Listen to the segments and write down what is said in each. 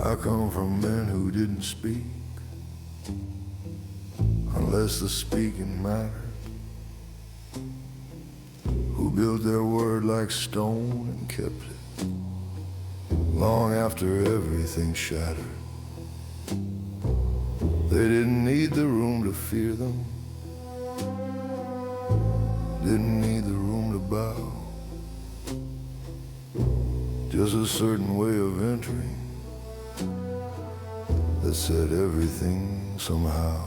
I come from men who didn't speak unless the speaking mattered, who built their word like stone and kept it long after everything shattered. They didn't need the room to fear them, didn't need the room to bow, just a certain way of entering that said everything somehow.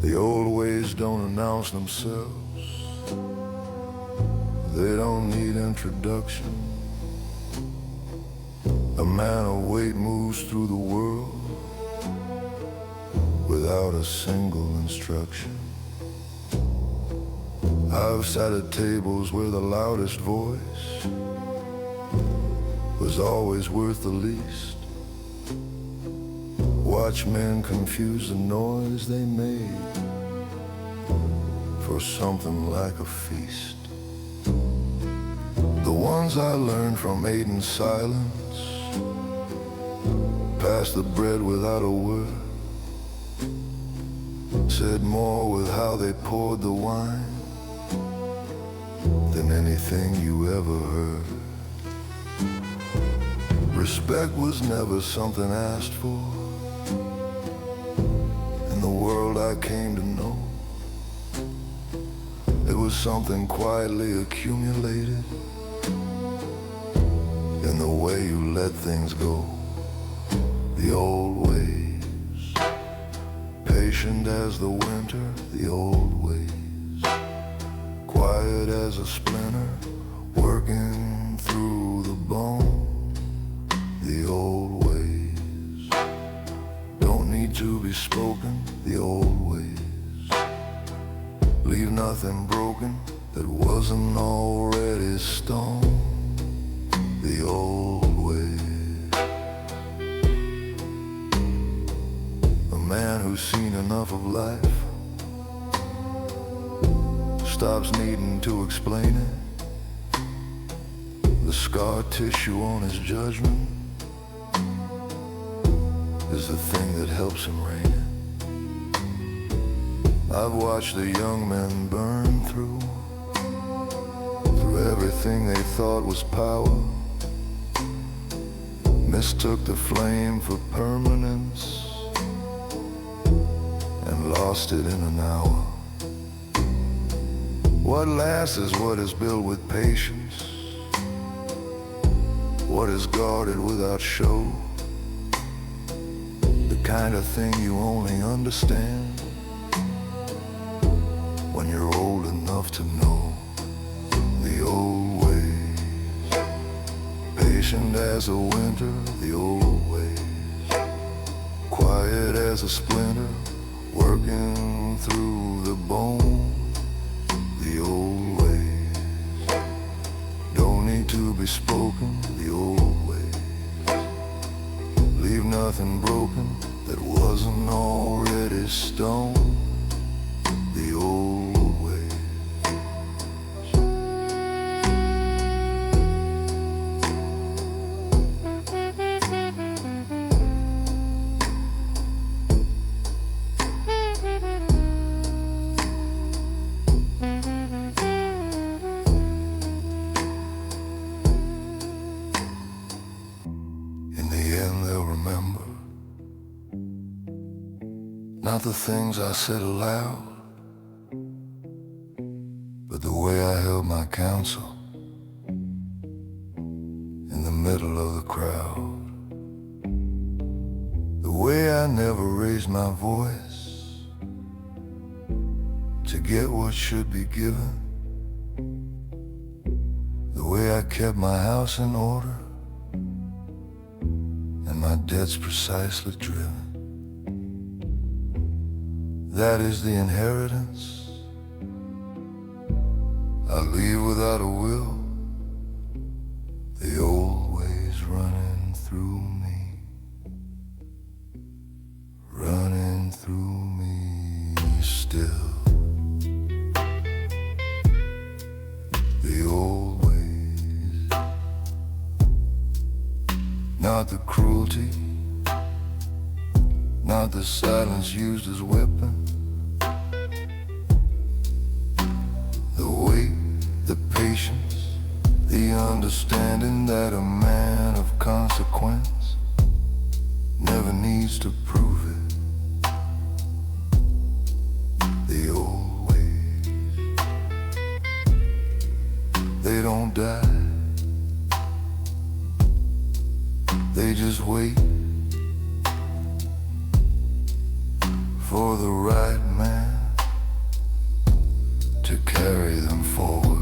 The old ways don't announce themselves, they don't need introduction. A man of weight moves through the world without a single instruction. I've sat at tables where the loudest voice was always worth the least. Watch men confuse the noise they made for something like a feast. The ones I learned from ate in silence, passed the bread without a word, said more with how they poured the wine than anything you ever heard. Respect was never something asked for in the world I came to know. It was something quietly accumulated in the way you let things go. The old ways, patient as the winter, the old ways, quiet as a splinter, working through the bone. The old ways don't need to be spoken. The old ways leave nothing broken that wasn't already stone. The old ways. A man who's seen enough of life stops needing to explain it. The scar tissue on his judgment is the thing that helps him reign it. I've watched the young men burn through everything they thought was power, mistook the flame for permanence and lost it in an hour. What lasts is what is built with patience, what is guarded without show, the kind of thing you only understand when you're old enough to know. The old ways, patient as a winter, the old ways, quiet as a splinter, working through the bone. The old ways don't need to be spoken. The old ways leave nothing broken that wasn't already stone. The old ways. In the end they'll remember not the things I said aloud, but the way I held my counsel in the middle of the crowd. The way I never raised my voice to get what should be given. The way I kept my house in order and my debts precisely driven. That is the inheritance I leave without a will. The old ways running through me, running through me still. The old ways. not the cruelty, not the silence used as weapon. The weight, the patience, the understanding that a man of consequence never needs to prove it. The old ways, they don't die, they just wait for the right man to carry them forward.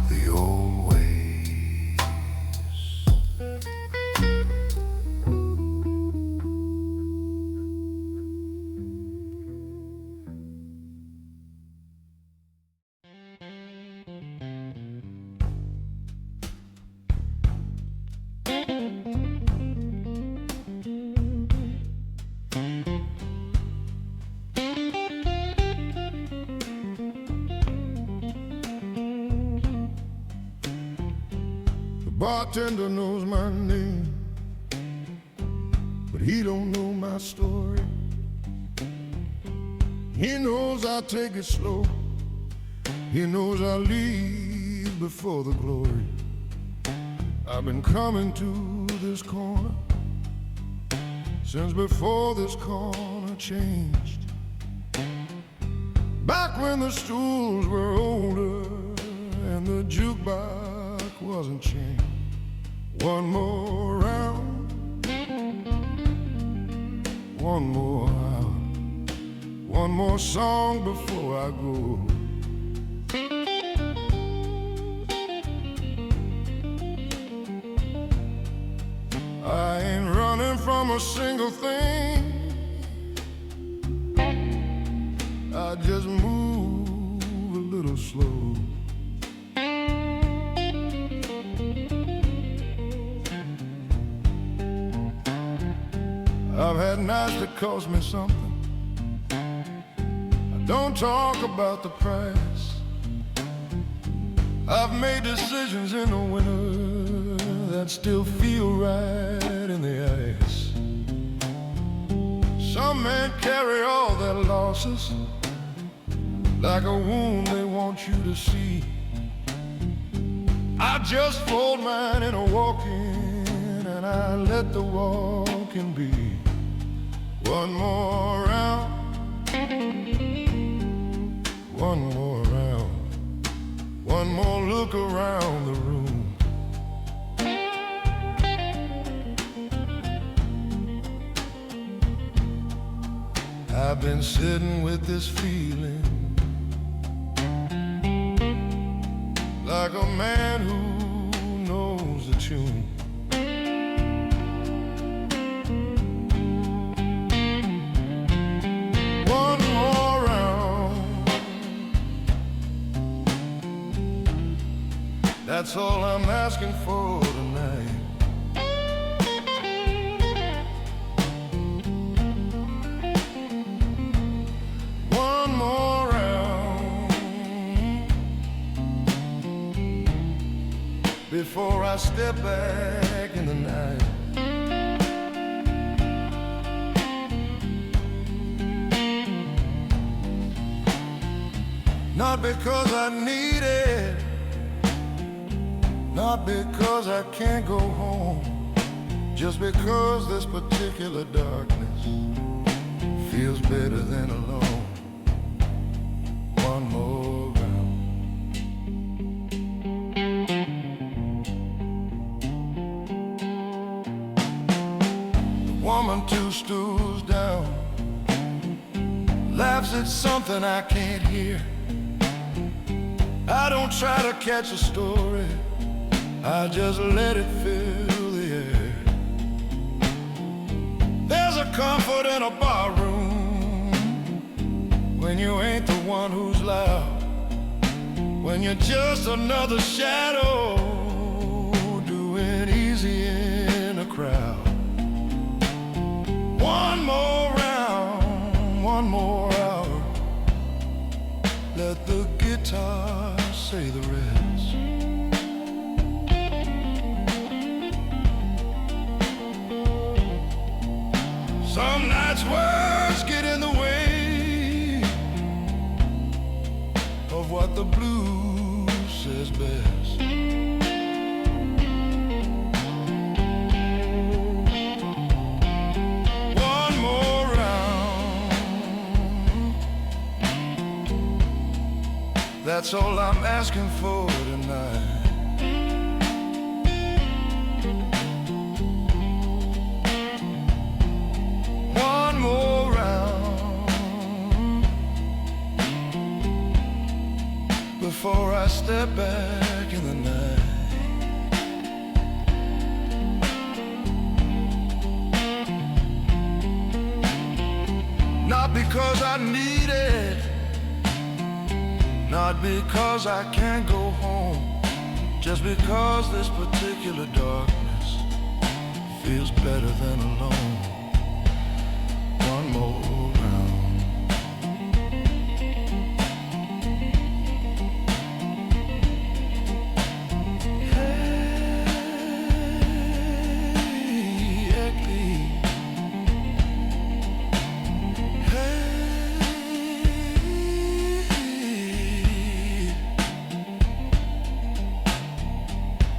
The old ways. Bartender knows my name, but he don't know my story. He knows I take it slow, he knows I leave before the glory. I've been coming to this corner since before this corner changed. Back when the stools were older and the jukebox wasn't changed. One more round, one more hour, one more song before I go. I ain't running from a single thing, I just move a little slow. I've had nights that cost me something. I don't talk about the price. I've made decisions in the winter that still feel right in the ice. Some men carry all their losses like a wound they want you to see. I just fold mine in a walk-in and I let the walk-in be. One more round, one more round, one more look around the room. I've been sitting with this feeling like a man who knows the tune. That's all I'm asking for tonight. One more round before I step back in the night. Not because I need it, not because I can't go home, just because this particular darkness feels better than alone. One more round. The woman 2 stools down laughs at something I can't hear. I don't try to catch a story, I just let it fill the air. There's a comfort in a barroom when you ain't the one who's loud, when you're just another shadow doing easy in a crowd. One more round, one more hour, let the guitar say the rest. words get in the way of what the blues says best. One more round, that's all I'm asking for tonight. One more round before I step back in the night. Not because I need it, not because I can't go home, just because this particular darkness feels better than alone. One more round. Hey, Eddie. Hey,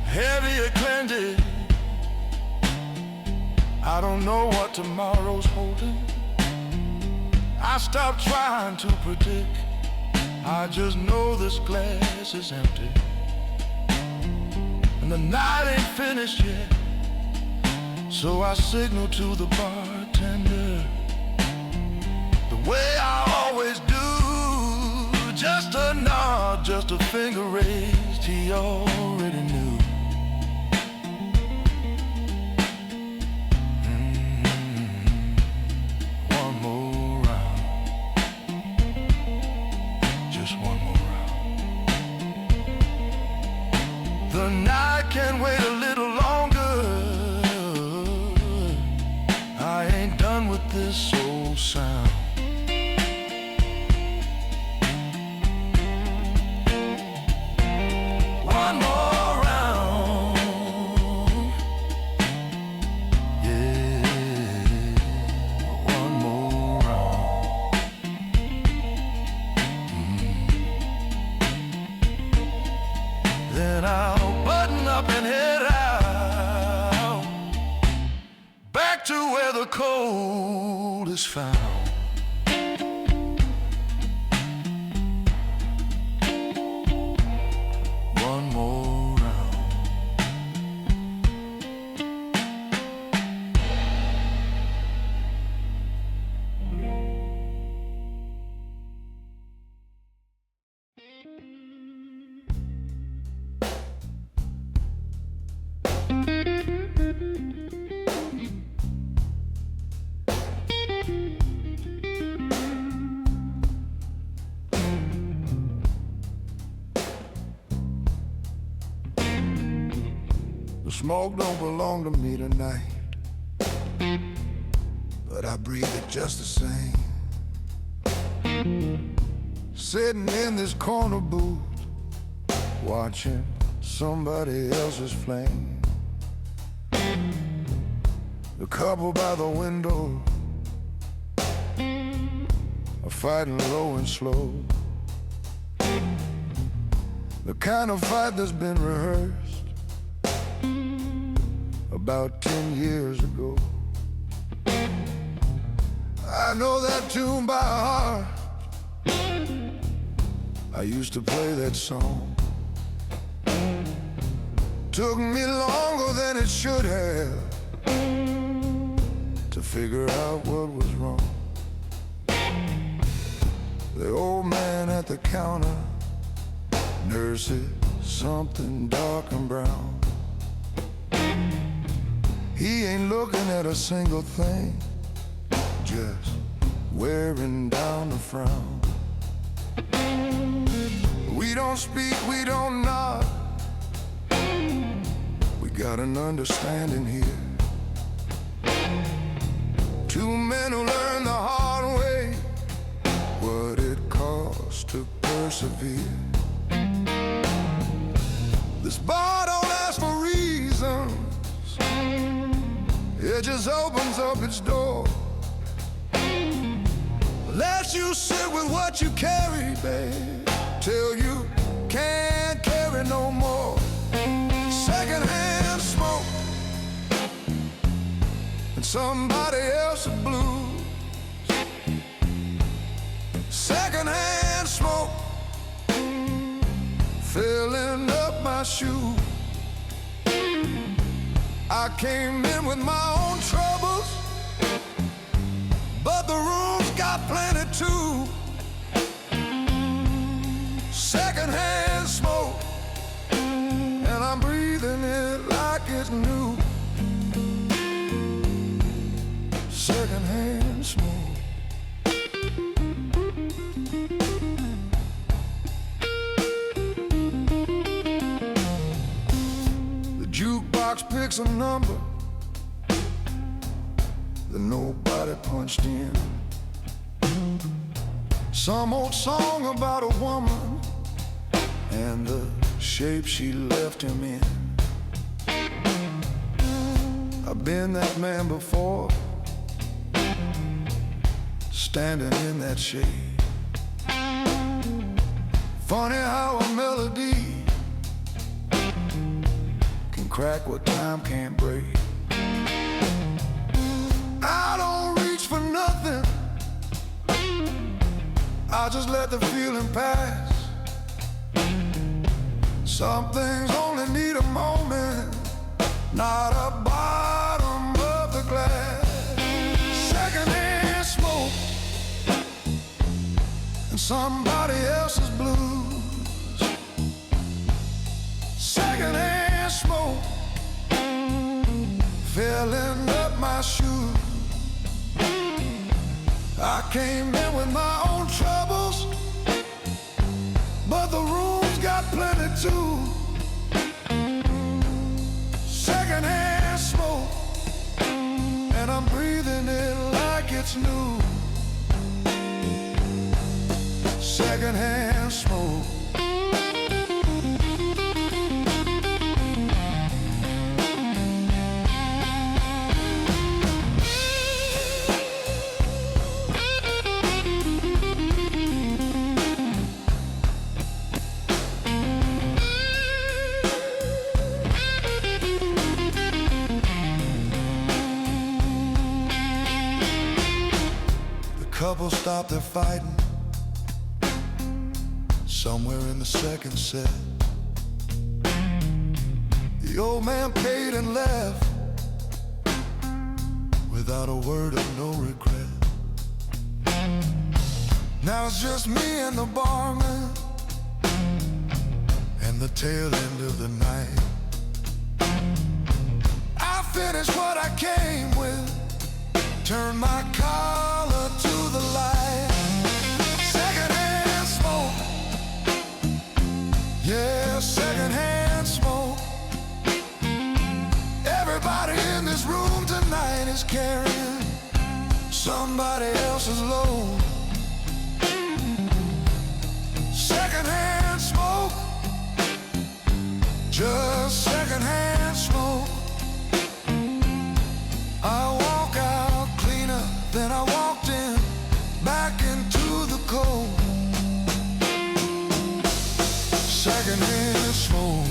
heavy or cleansed, I don't know what tomorrow's holding. I stopped trying to predict, I just know this glass is empty, and the night ain't finished yet. So I signal to the bartender the way I always do, just a nod, just a finger raised, he already knew. The night can wait a little longer. I ain't done with this old sound. One more round. Yeah, one more round. Then I'll button up and head out, back to where the cold is found. One more round. The smoke don't belong to me tonight, but I breathe it just the same. Sitting in this corner booth, watching somebody else's flame. The couple by the window are fighting low and slow, the kind of fight that's been rehearsed about 10 years ago. I know that tune by heart. I used to play that song. Took me longer than it should have to figure out what was wrong. The old man at the counter nurses something dark and brown. He ain't looking at a single thing, just wearing down the frown. We don't speak, we don't nod, we got an understanding here. Two men who learn the hard way what it costs to persevere. This bar don't ask for reasons, it just opens up its door. Let you sit with what you carry, babe, till you can't carry no more. Secondhand smoke and somebody else's blues. Secondhand smoke filling up my shoes. I came in with my own troubles, but the room's got plenty too. Secondhand smoke, and I'm breathing it like it's new. Secondhand smoke. The jukebox picks a number that nobody punched in. Some old song about a woman and the shape she left him in. I've been that man before, standing in that shade. Funny how a melody can crack what time can't break. I don't reach for nothing, I just let the feeling pass. Some things only need a moment, not a bottom of the glass. Secondhand smoke and somebody else's blues. Secondhand smoke filling up my shoes. I came in with my own troubles, but the room's got plenty too. Secondhand smoke, and I'm breathing it like it's new. Secondhand smoke. Couple stopped their fighting somewhere in the second set. The old man paid and left without a word of no regret. Now it's just me and the barman and the tail end of the night. I finished what I came with, turned my collar to the light. Secondhand smoke, yeah, secondhand smoke. Everybody in this room tonight is carrying somebody else's load. Secondhand smoke, just secondhand smoke. I walk out cleaner than I walked in, back into the cold. Secondhand smoke.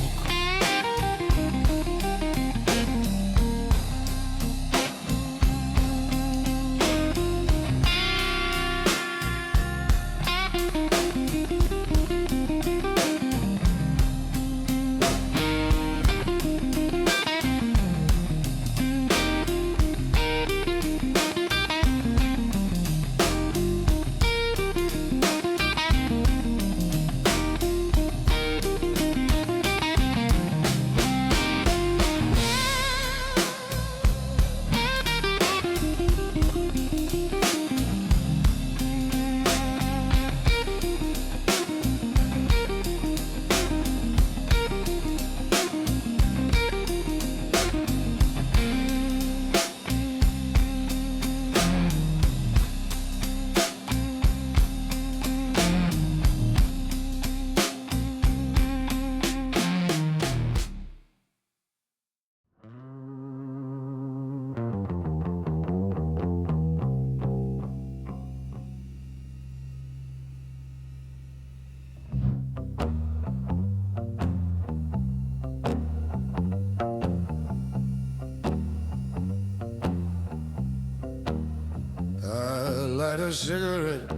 a cigarette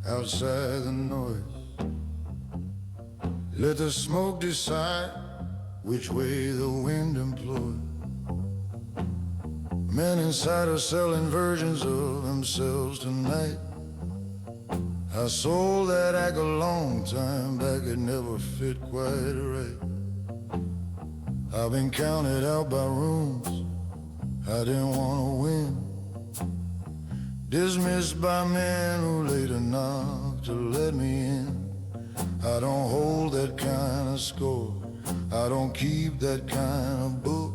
outside the noise. Let the smoke decide which way the wind employs. Men inside are selling versions of themselves tonight. I sold that act a long time back, it never fit quite right. I've been counted out by rooms I didn't want to win, dismissed by men who later knocked to let me in. I don't hold that kind of score, I don't keep that kind of book.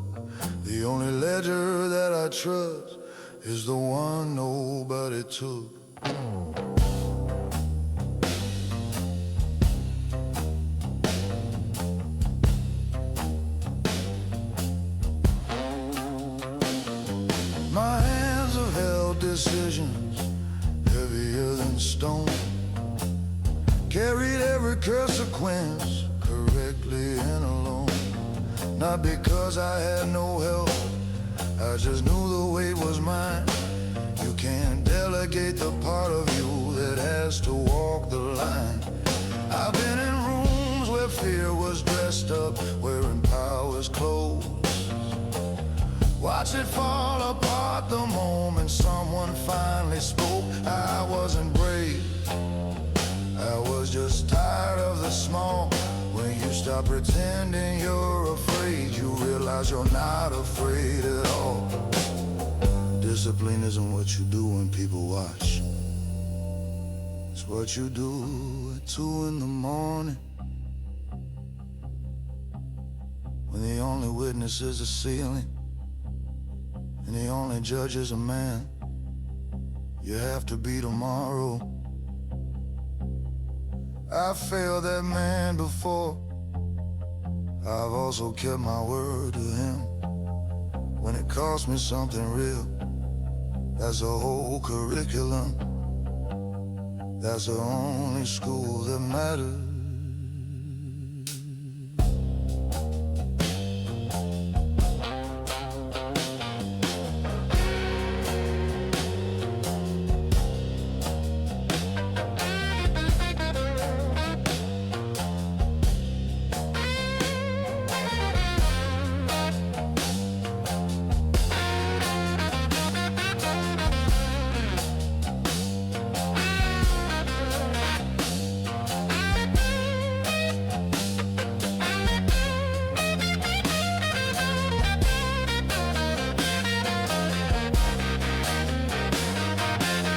The only ledger that I trust is the one nobody took. My hands have held decisions heavier than stone, carried every consequence correctly and alone. Not because I had no help, I just knew the weight was mine. You can't delegate the part of you that has to walk the line. I've been in rooms where fear was dressed up, wearing power's clothes. Watch it fall apart the moment someone finally spoke. I wasn't brave, I was just tired of the small. When you stop pretending you're afraid, you realize you're not afraid at all. Discipline isn't what you do when people watch, it's what you do at 2 in the morning, when the only witness is the ceiling and the only judge is a man. You have to be tomorrow. I failed that man before, I've also kept my word to him. When it cost me something real, that's a whole curriculum. That's the only school that matters.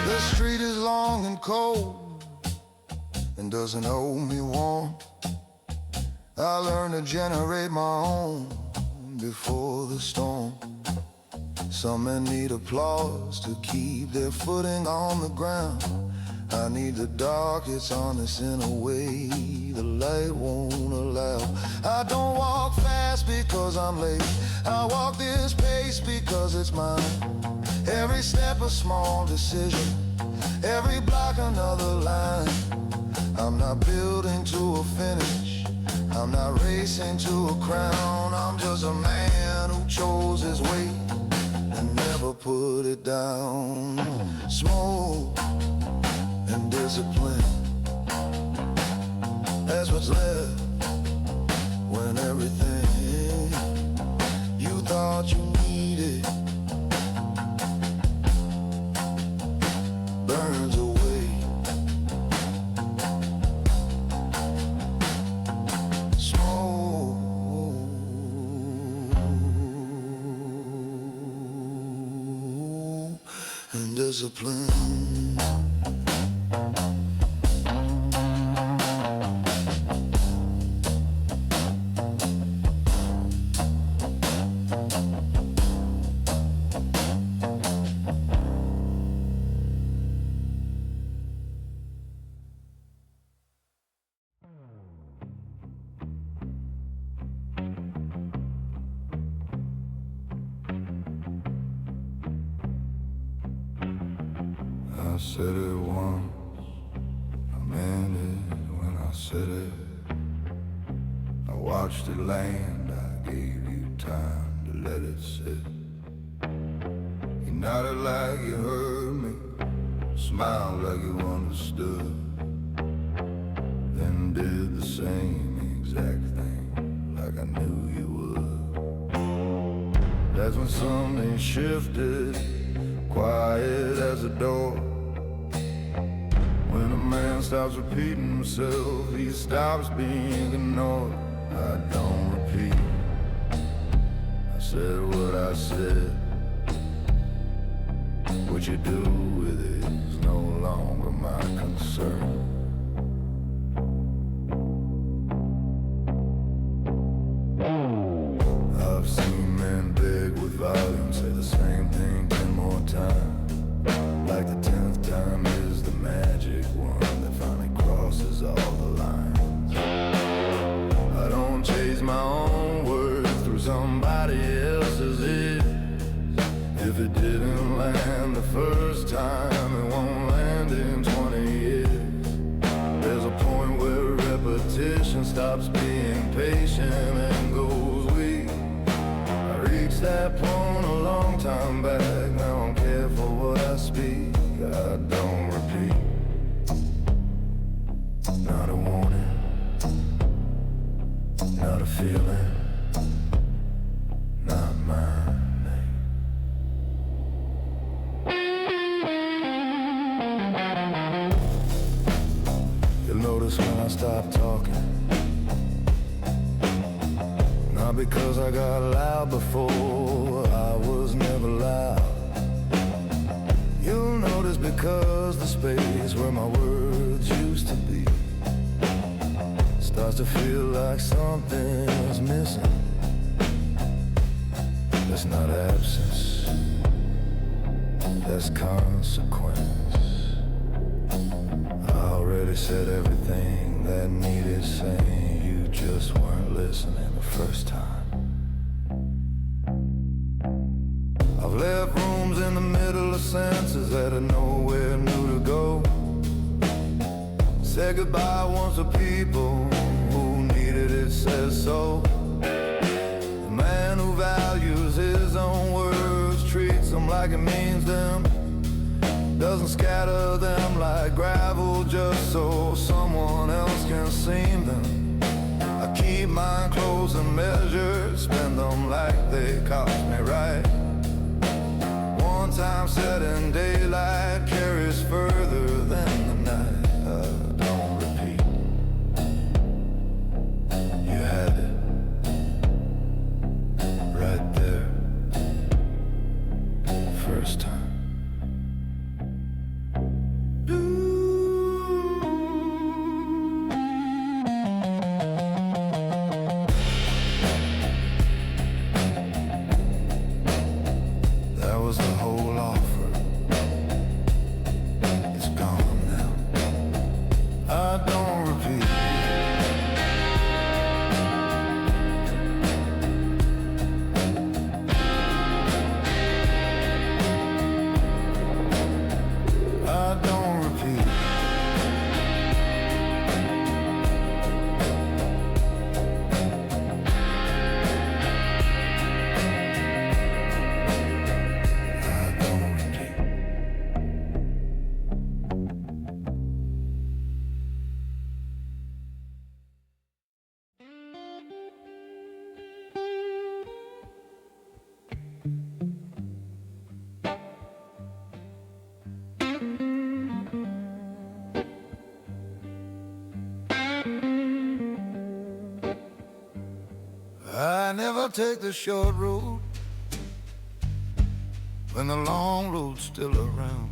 The street is long and cold and doesn't hold me warm. I learned to generate my own before the storm. Some men need applause to keep their footing on the ground. I need the dark, it's honest in a way the light won't allow. I don't walk fast because I'm late, I walk this pace because it's mine. Every step a small decision, every block another line. I'm not building to a finish, I'm not racing to a crown. I'm just a man who chose his way and never put it down. Smoke and discipline, that's what's left when everything you thought you needed burns away. Smoke and discipline. I said it once, I meant it when I said it. I watched it land, I gave you time to let it sit. You nodded like you heard me, smiled like you understood, then did the same exact thing like I knew you would. That's when something shifted, quiet as a door. When a man stops repeating himself, he stops being ignored. I don't repeat, I said what I said. What you do with it is no longer my concern. I've seen men beg with volume, say the same thing 10 more times, like the 10th time is the magic one that finally crosses all the lines. I don't chase my own words through somebody else's ears. If it didn't land the first time, it won't land in 20 years. There's a point where repetition stops being patient and goes weak. I reached that point a long time back. Now I'm careful what I speak. I don't repeat, not a warning, not a feeling, not mine. You'll notice when I stop talking, not because I got loud before, I was never loud. You'll notice because the space where my words used to be starts to feel like something's missing. That's not absence, that's consequence. I already said everything that needed saying. You just weren't listening the first time. I've left rooms in the middle of sentences that are nowhere new to go. Said goodbye once to people who needed it, says so. The man who values his own words treats them like it means them, doesn't scatter them like gravel just so someone else can seam them. I keep mine close and measured, spend them like they cost me right. One time set in daylight carries further than the night. I don't repeat, you had it right there, first time. That was the whole offer. It's gone now. I don't repeat. I don't repeat. I never take the short road when the long road's still around.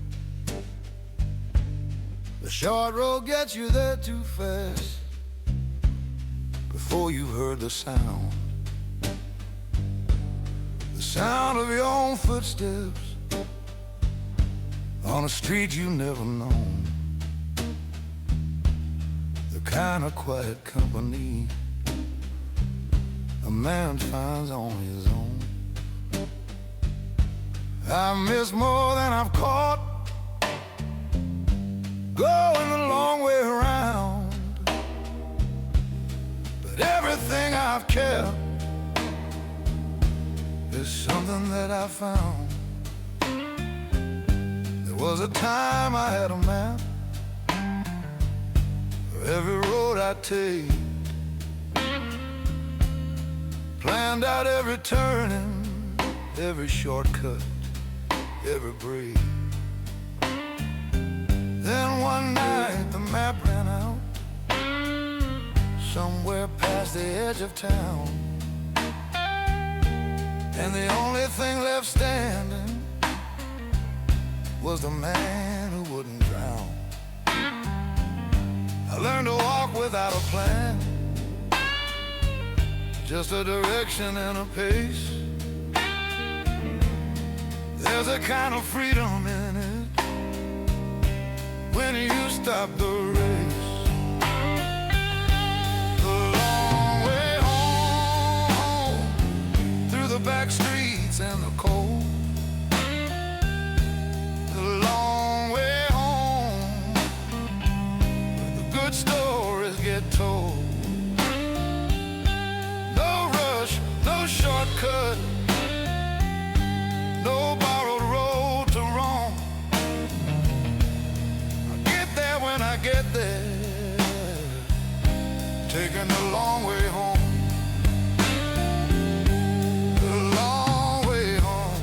The short road gets you there too fast before you heard the sound. The sound of your own footsteps on a street you never known. The kind of quiet company a man finds on his own. I've missed more than I've caught, going the long way around. But everything I've kept is something that I found. There Was a time I had a map for every road I'd take, planned out every turning, every shortcut, every break. Then one night the map ran out somewhere past the edge of town, and the only thing left standing was the man who wouldn't drown. I learned to walk without a plan, just a direction and a pace. There's a kind of freedom in it when you stop the race. The long way home, through the back streets and the cold. The long way home, where the good stories get told. No rush, no shortcut, no borrowed road to roam. I'll get there when I get there, taking the long way home. The long way home.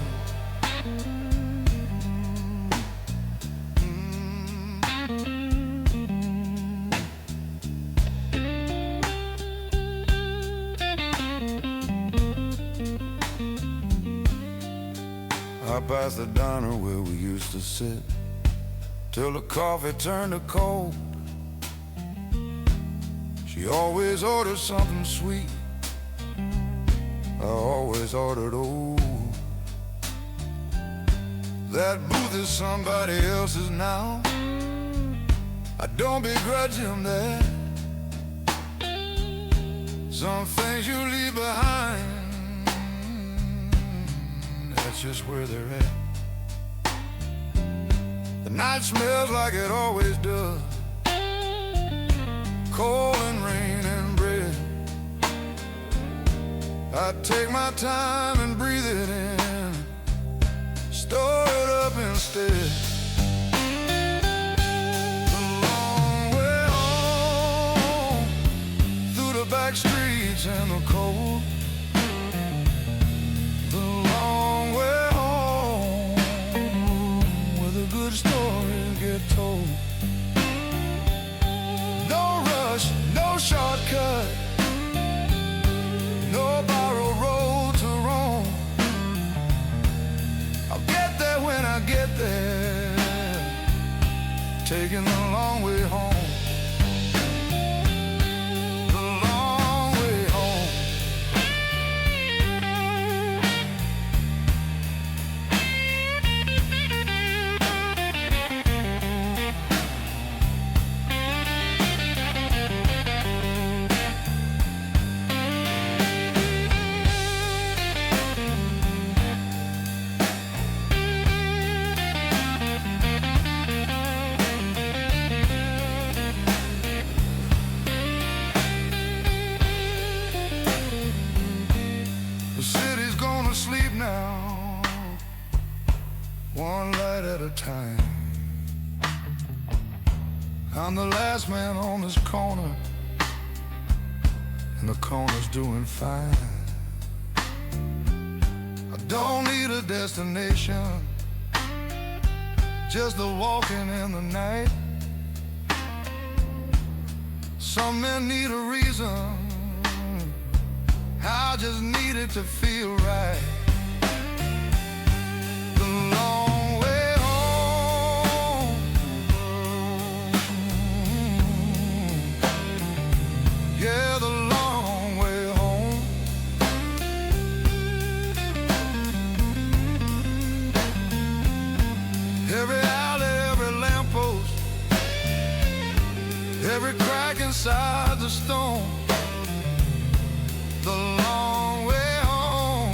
I passed the diner where we used to sit, till the coffee turned to cold. She always ordered something sweet, I always ordered old. That booth is somebody else's now, I don't begrudge him that. Some things you leave behind, that's just where they're at. The night smells like it always does, coal and rain and bread. I take my time and breathe it in, store it up instead. The long way home, through the back streets and the cold. The long way home, where the good stories get told. No rush, no shortcut, no borrowed road to roam. I'll get there when I get there, taking the long way home. The long way home. The city's gonna sleep now, one light at a time. I'm the last man on this corner, and the corner's doing fine. I don't need a destination, just a walking in the night. Some men need a reason, I just needed to feel right. The long way home, yeah, the long way home. Every alley, every lamppost, every crack inside the stone. The long way home,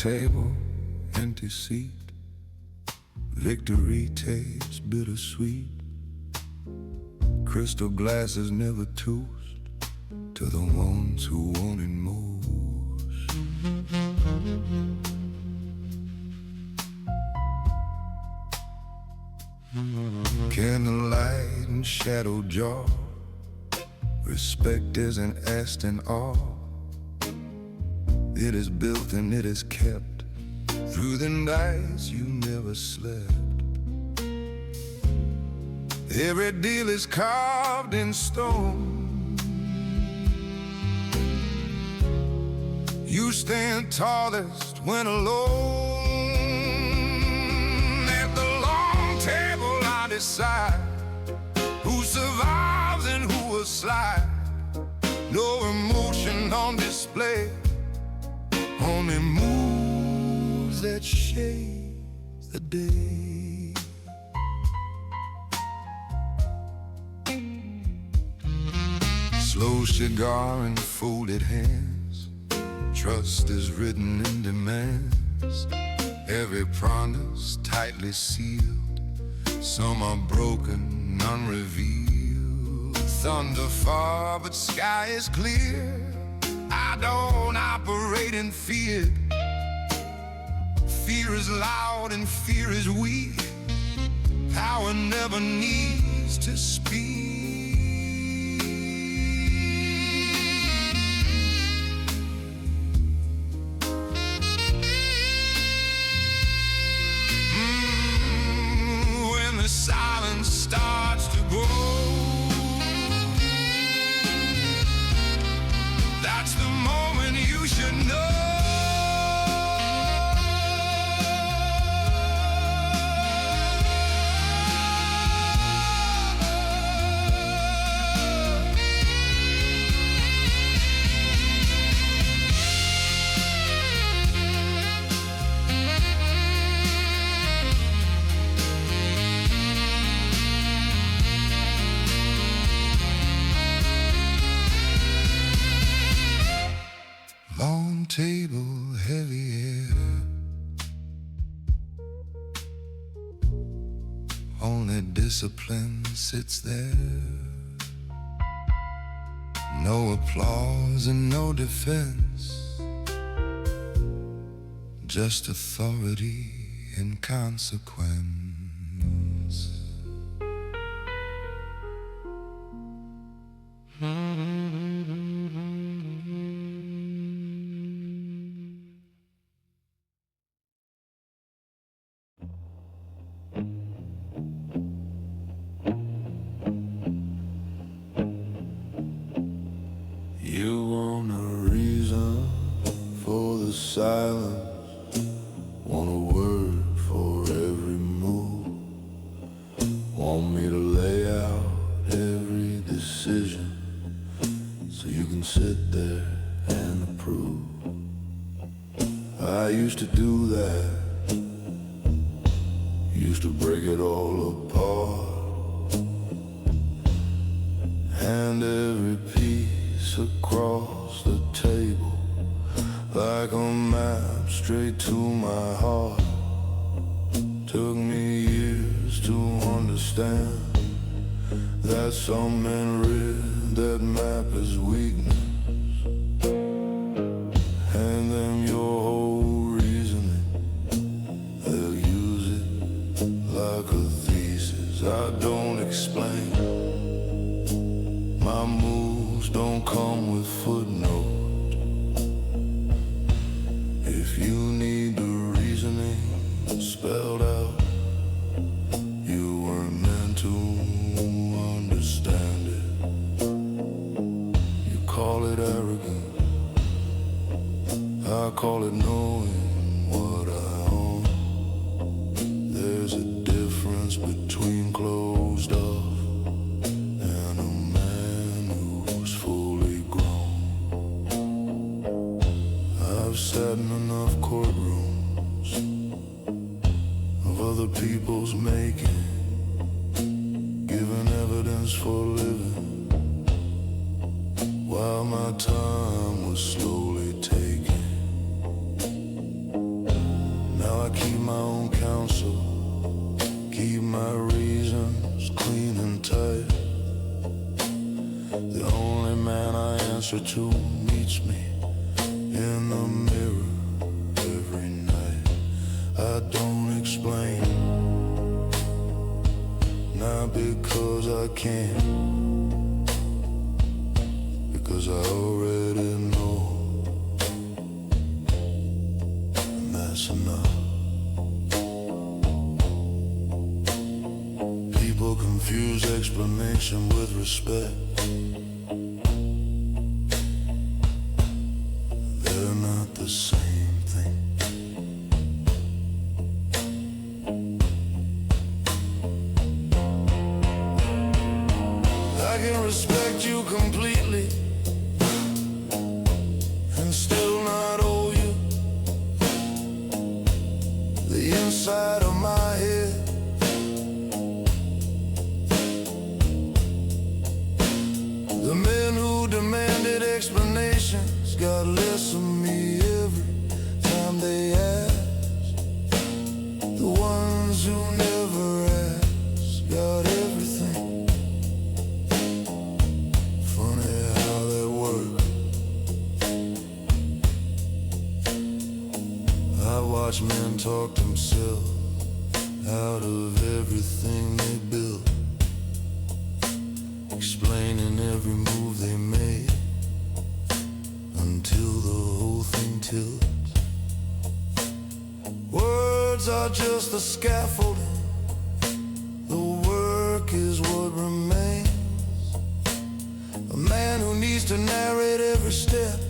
table, empty seat. Victory tastes bittersweet. Crystal glasses never toast to the ones who want it most. Candlelight and shadow jar. Respect isn't asked in awe. It is built and it is kept. Through the nights you never slept. Every deal is carved in stone. You stand tallest when alone. At the long table I decide who survives and who will slide. No emotion on display, only moves that shade the day. Slow cigar and folded hands. Trust is written in demands. Every promise tightly sealed. Some are broken, none revealed. Thunder far, but sky is clear. I don't operate in fear. Fear is loud and fear is weak. Power never needs to speak. When the silence starts to grow, that's the moment you should know. Long table, heavy air. Only discipline sits there. No applause and no defense. Just authority and consequence. You want a reason for the silence, want a word for every move, want me to lay out every decision so you can sit there and approve. I used to do that, used to break it all apart, and every piece across the table like a map straight to my heart. Took me years to understand that some men read that map as weakness, and then your whole reasoning, they'll use it like a thesis. I don't explain, my moves don't come with footnotes. If you need the reasoning spelled out, you weren't meant to understand it. You call it arrogant, I call it knowing what I own. There's a difference between closed off and a man who's fully grown. I've sat in enough courtrooms of other people's making, giving evidence for living, while my time was slowly taken. I keep my own counsel, keep my reasons clean and tight. The only man I answer to meets me in the mirror every night. I don't explain, not because I can't, because I already know, and that's enough. People confuse explanation with respect. They're not the same thing. I can respect you completely and still not owe you the inside of my head. The men who demanded explanations got less of me every time they asked. The ones who never asked got everything. Funny how that works. I watch men talk themselves out of everything they built, explaining every move they made until the whole thing tilts. Words are just the scaffolding, the work is what remains. A man who needs to narrate every step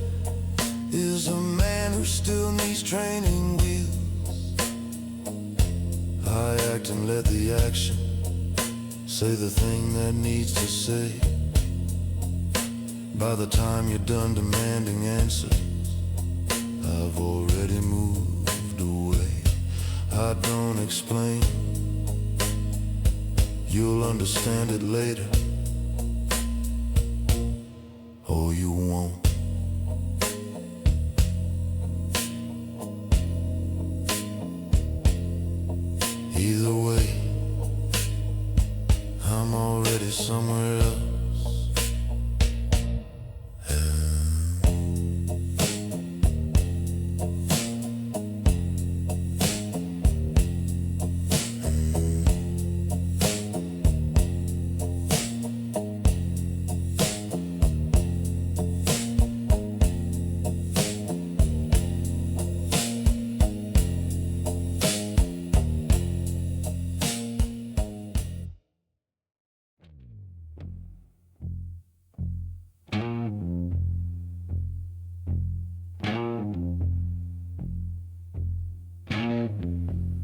is a man who still needs training wheels. I act and let the action say the thing that needs to say. By the time you're done demanding answers, I've already moved away. I don't explain, you'll understand it later, or you won't. Either way, I'm already somewhere else.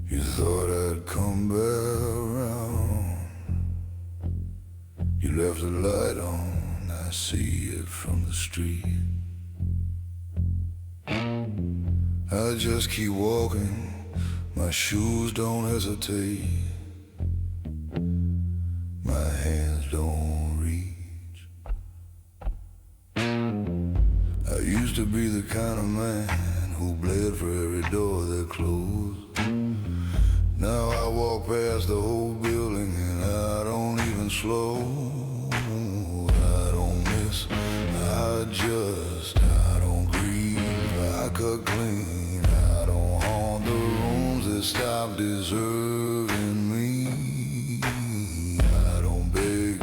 You thought I'd come back around. You left the light on, I see it from the street. I just keep walking, my shoes don't hesitate, my hands don't reach. I used to be the kind of man who bled for every door that closed. Now I walk past the whole building and I don't even slow. I don't miss, I don't grieve, I cut clean. I don't haunt the rooms that stop deserving me. I don't beg,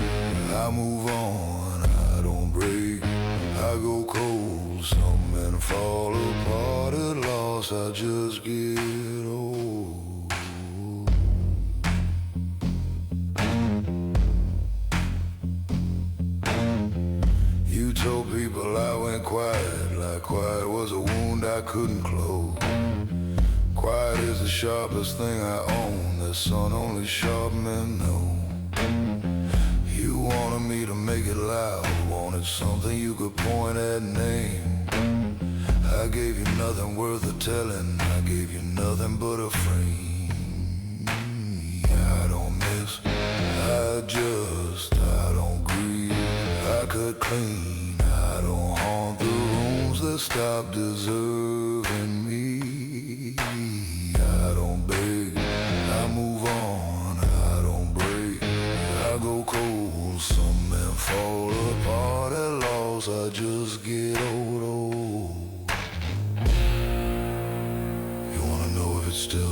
I move on, I don't break, I go cold. Some men fall apart at loss, I just get old. You told people I went quiet, like quiet was a wound I couldn't close. Quiet is the sharpest thing I own, the sun only sharp men know. You wanted me to make it loud, wanted something you could point at and name. I gave you nothing worth the telling, I gave you nothing but a frame. I don't miss, I don't grieve, I cut clean. I don't haunt the rooms that stop deserving me. I don't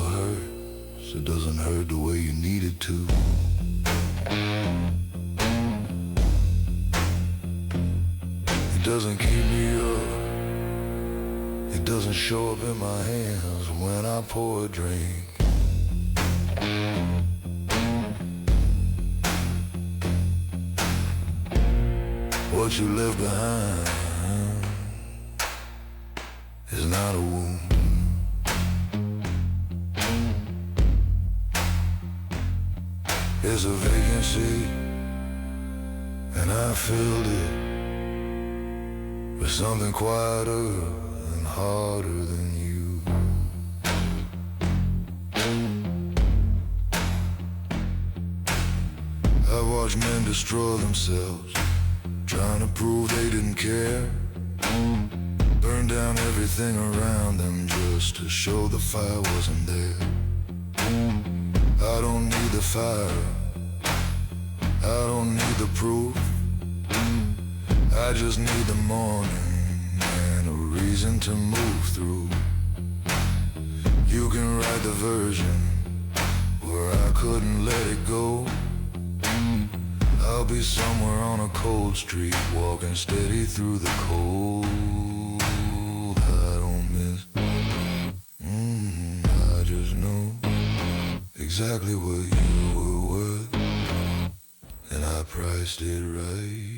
hurts, it doesn't hurt the way you need it to. It doesn't keep me up, it doesn't show up in my hands when I pour a drink. What you left behind is not a wound. There's a vacancy, and I filled it with something quieter and harder than you. I watched men destroy themselves, trying to prove they didn't care. Burn down everything around them just to show the fire wasn't there. I don't need the fire, I don't need the proof. I just need the morning and a reason to move through. You can write the version where I couldn't let it go. I'll be somewhere on a cold street, walking steady through the cold. I don't miss, I just know exactly what you were worth, and I priced it right.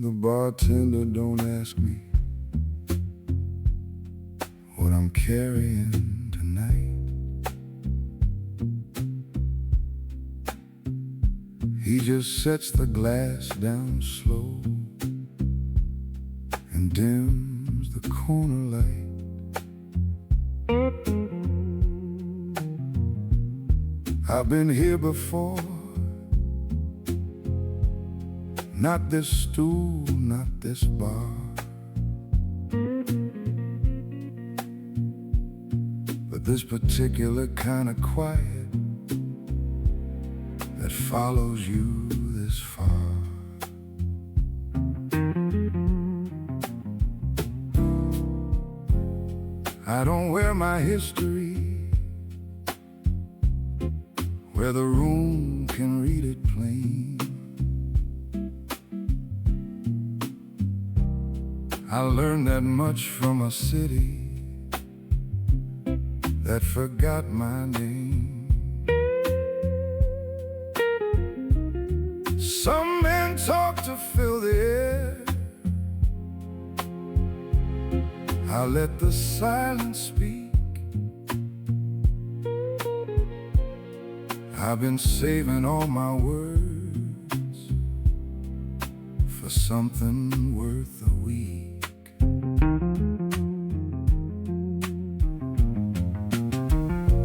The bartender don't ask me what I'm carrying tonight. He just sets the glass down slow and dims the corner light. I've been here before, not this stool, not this bar, but this particular kind of quiet that follows you this far. I don't wear my history where the room can read it plain. I learned that much from a city that forgot my name. Some men talk to fill the air, I let the silence speak. I've been saving all my words for something worth a week.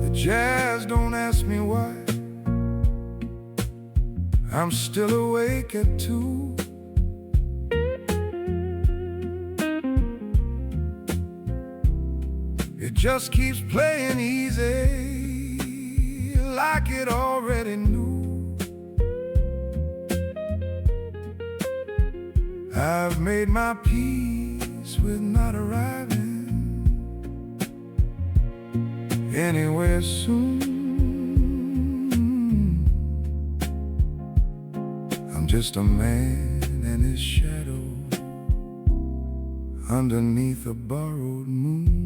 The jazz don't ask me why I'm still awake at 2. It just keeps playing easy, like it already knew. I've made my peace with not arriving anywhere soon. I'm just a man and his shadow underneath a borrowed moon.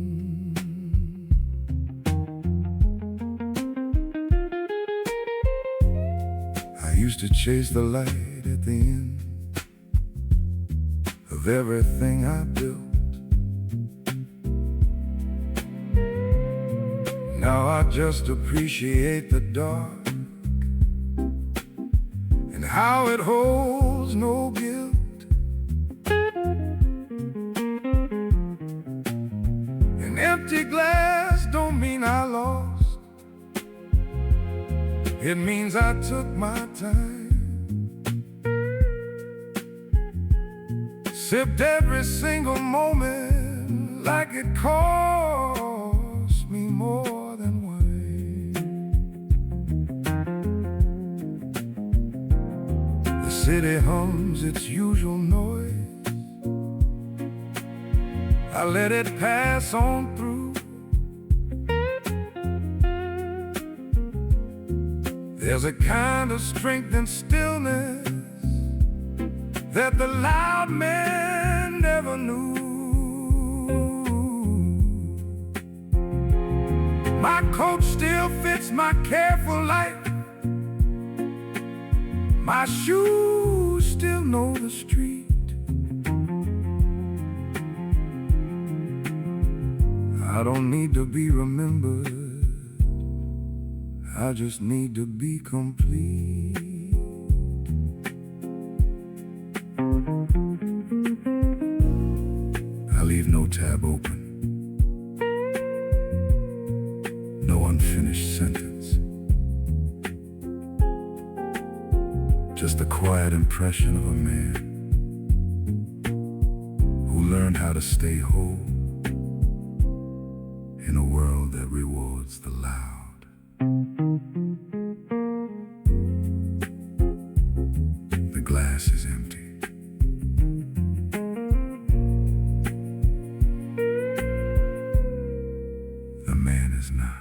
I used to chase the light at the end of everything I built. Now I just appreciate the dark and how it holds no guilt. An empty glass don't mean I lost. It means I took my time, sipped every single moment like it cost me more than wine. The city hums its usual noise. I let it pass on through. There's a kind of strength and stillness that the loud man never knew. My coat still fits my careful life. My shoes still know the street. I don't need to be remembered, I just need to be complete. I leave no tab open, no unfinished sentence, just the quiet impression of a man who learned how to stay whole in a world that rewards the loud. The glass is empty. The man is not.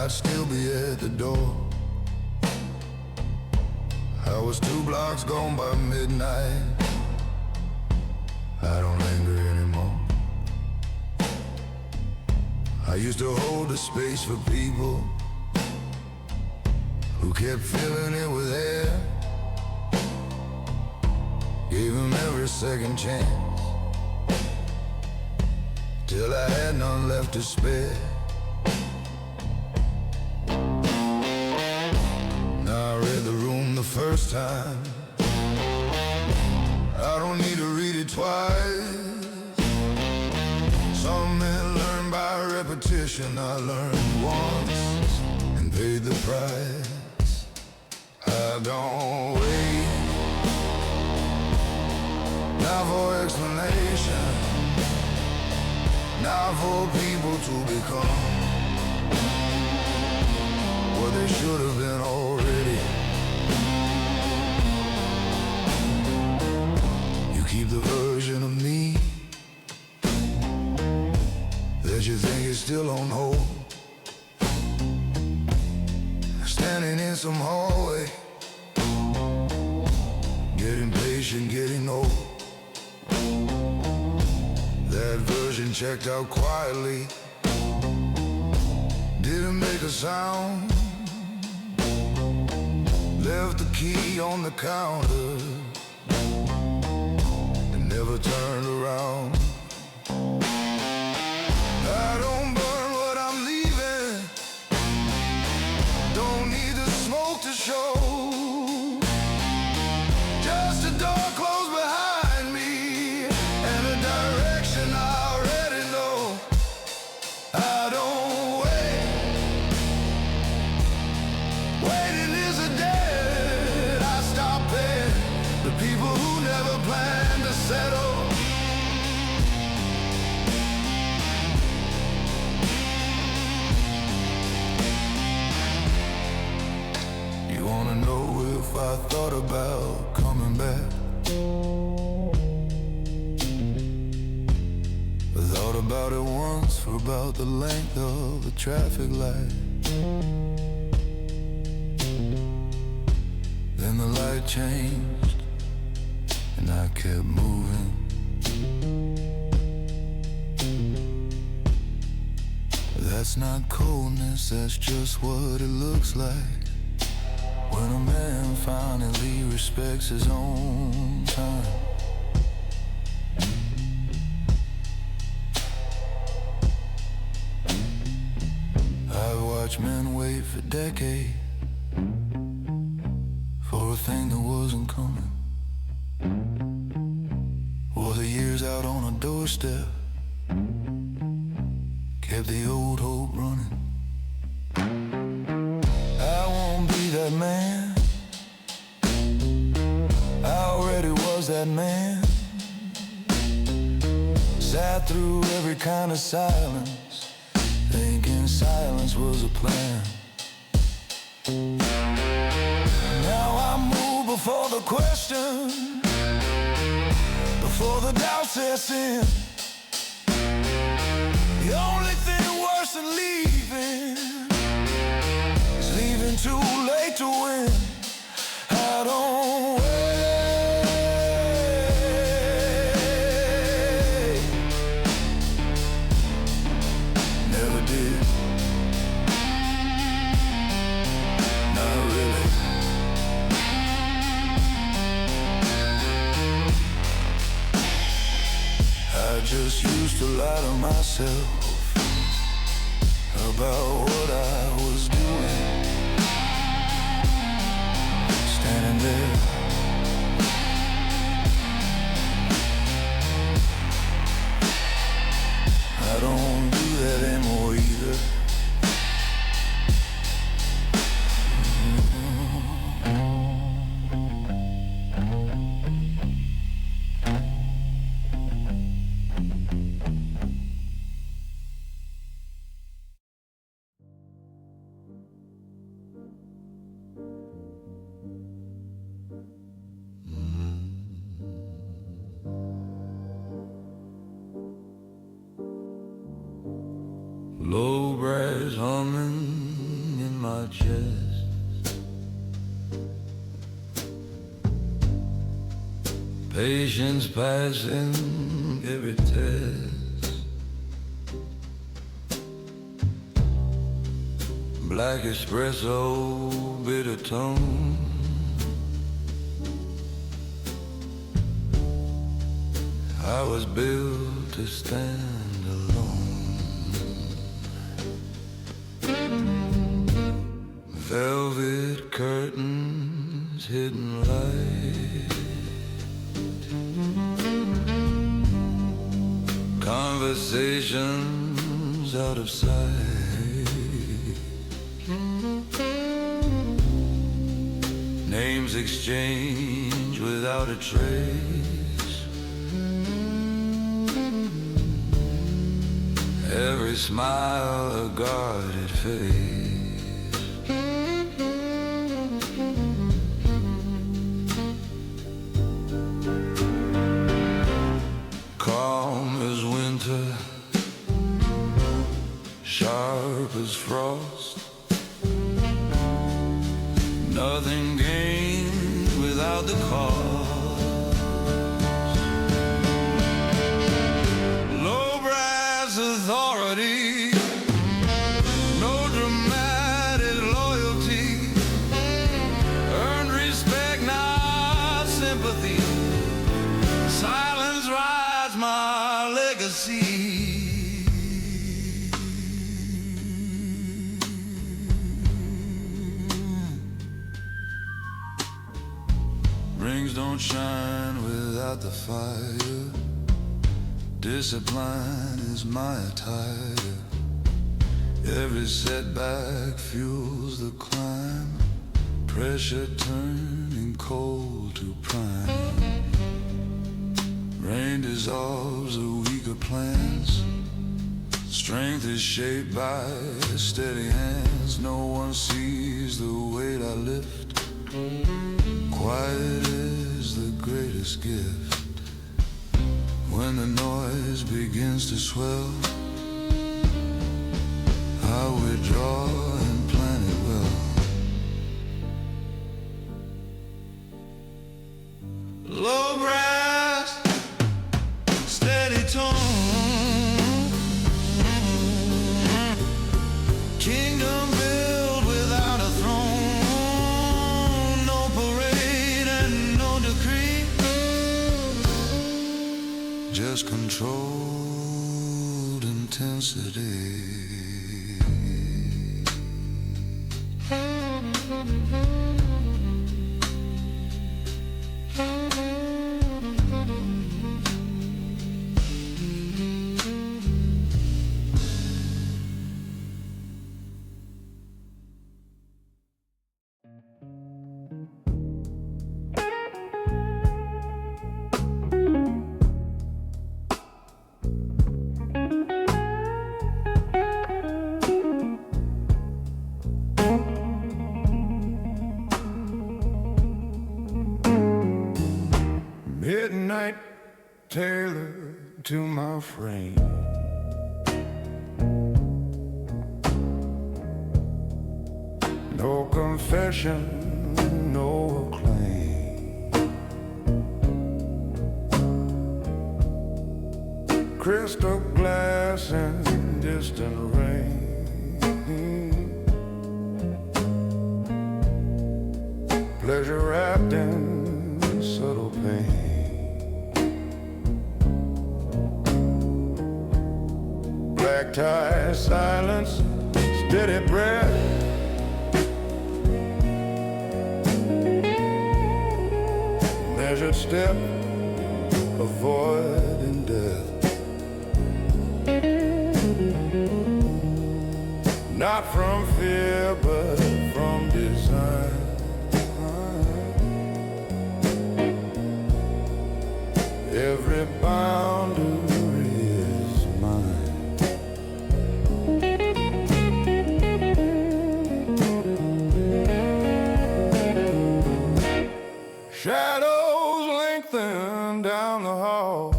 I'd still be at the door. I was 2 blocks gone by midnight. I don't linger anymore. I used to hold the space for people who kept filling it with air. Gave them every second chance till I had none left to spare. The first time, I don't need to read it twice. Some men learn by repetition. I learned once and paid the price. I don't wait now for explanation, now for people to become what they should have been already. Keep the version of me that you think is still on hold, standing in some hallway, getting patient, getting old. That version checked out quietly, didn't make a sound, left the key on the counter, never turned around. I don't burn what I'm leaving, don't need the smoke to show, just a door closed behind me and a direction I already know. I don't wait, waiting is a debt I stop paying. The people who never plan to settle, thought about coming back. I thought about it once for about the length of a traffic light. Then the light changed and I kept moving. That's not coldness, that's just what it looks like when a man finally respects his own time. I've watched men wait for decades for a thing that wasn't coming, or the years out on a doorstep kept the old hope running. I won't be that man, I already was that man. Sat through every kind of silence, thinking silence was a plan. Now I move before the question, before the doubt sets in. The only thing worse than leaving is leaving too late to win. I don't wait. Never did. Not really. I just used to lie to myself about what I was doing, standing there. I don't do that anymore either. Low brass humming in my chest, patience passing every test. Black espresso, bitter tone. I was built to stand alone. Velvet curtains, hidden light, conversations out of sight, names exchanged without a trace, every smile a guarded face. Calm as winter, sharp as frost, nothing gained without the cost. Low brass authority, no dramatic loyalty, earned respect, not sympathy. Silence rides my legacy. Rings don't shine without the fire. Discipline is my attire. Every setback fuels the climb. Pressure turning cold to prime. Rain dissolves the weaker plans. Strength is shaped by steady hands. No one sees the weight I lift. Quiet is the greatest gift. When the noise begins to swell, I withdraw and plan it well. Low brass, steady tone, kingdom built without a throne, no parade and no decree, just controlled intensity. Midnight tailor to my frame, no confession, no claim. Crystal glass and distant rain, pleasure wrapped in subtle pain. Black tie, silence, steady breath, measured step, avoiding death. Not from fear, but from design. Every boundary is mine. Shadows lengthen down the hall,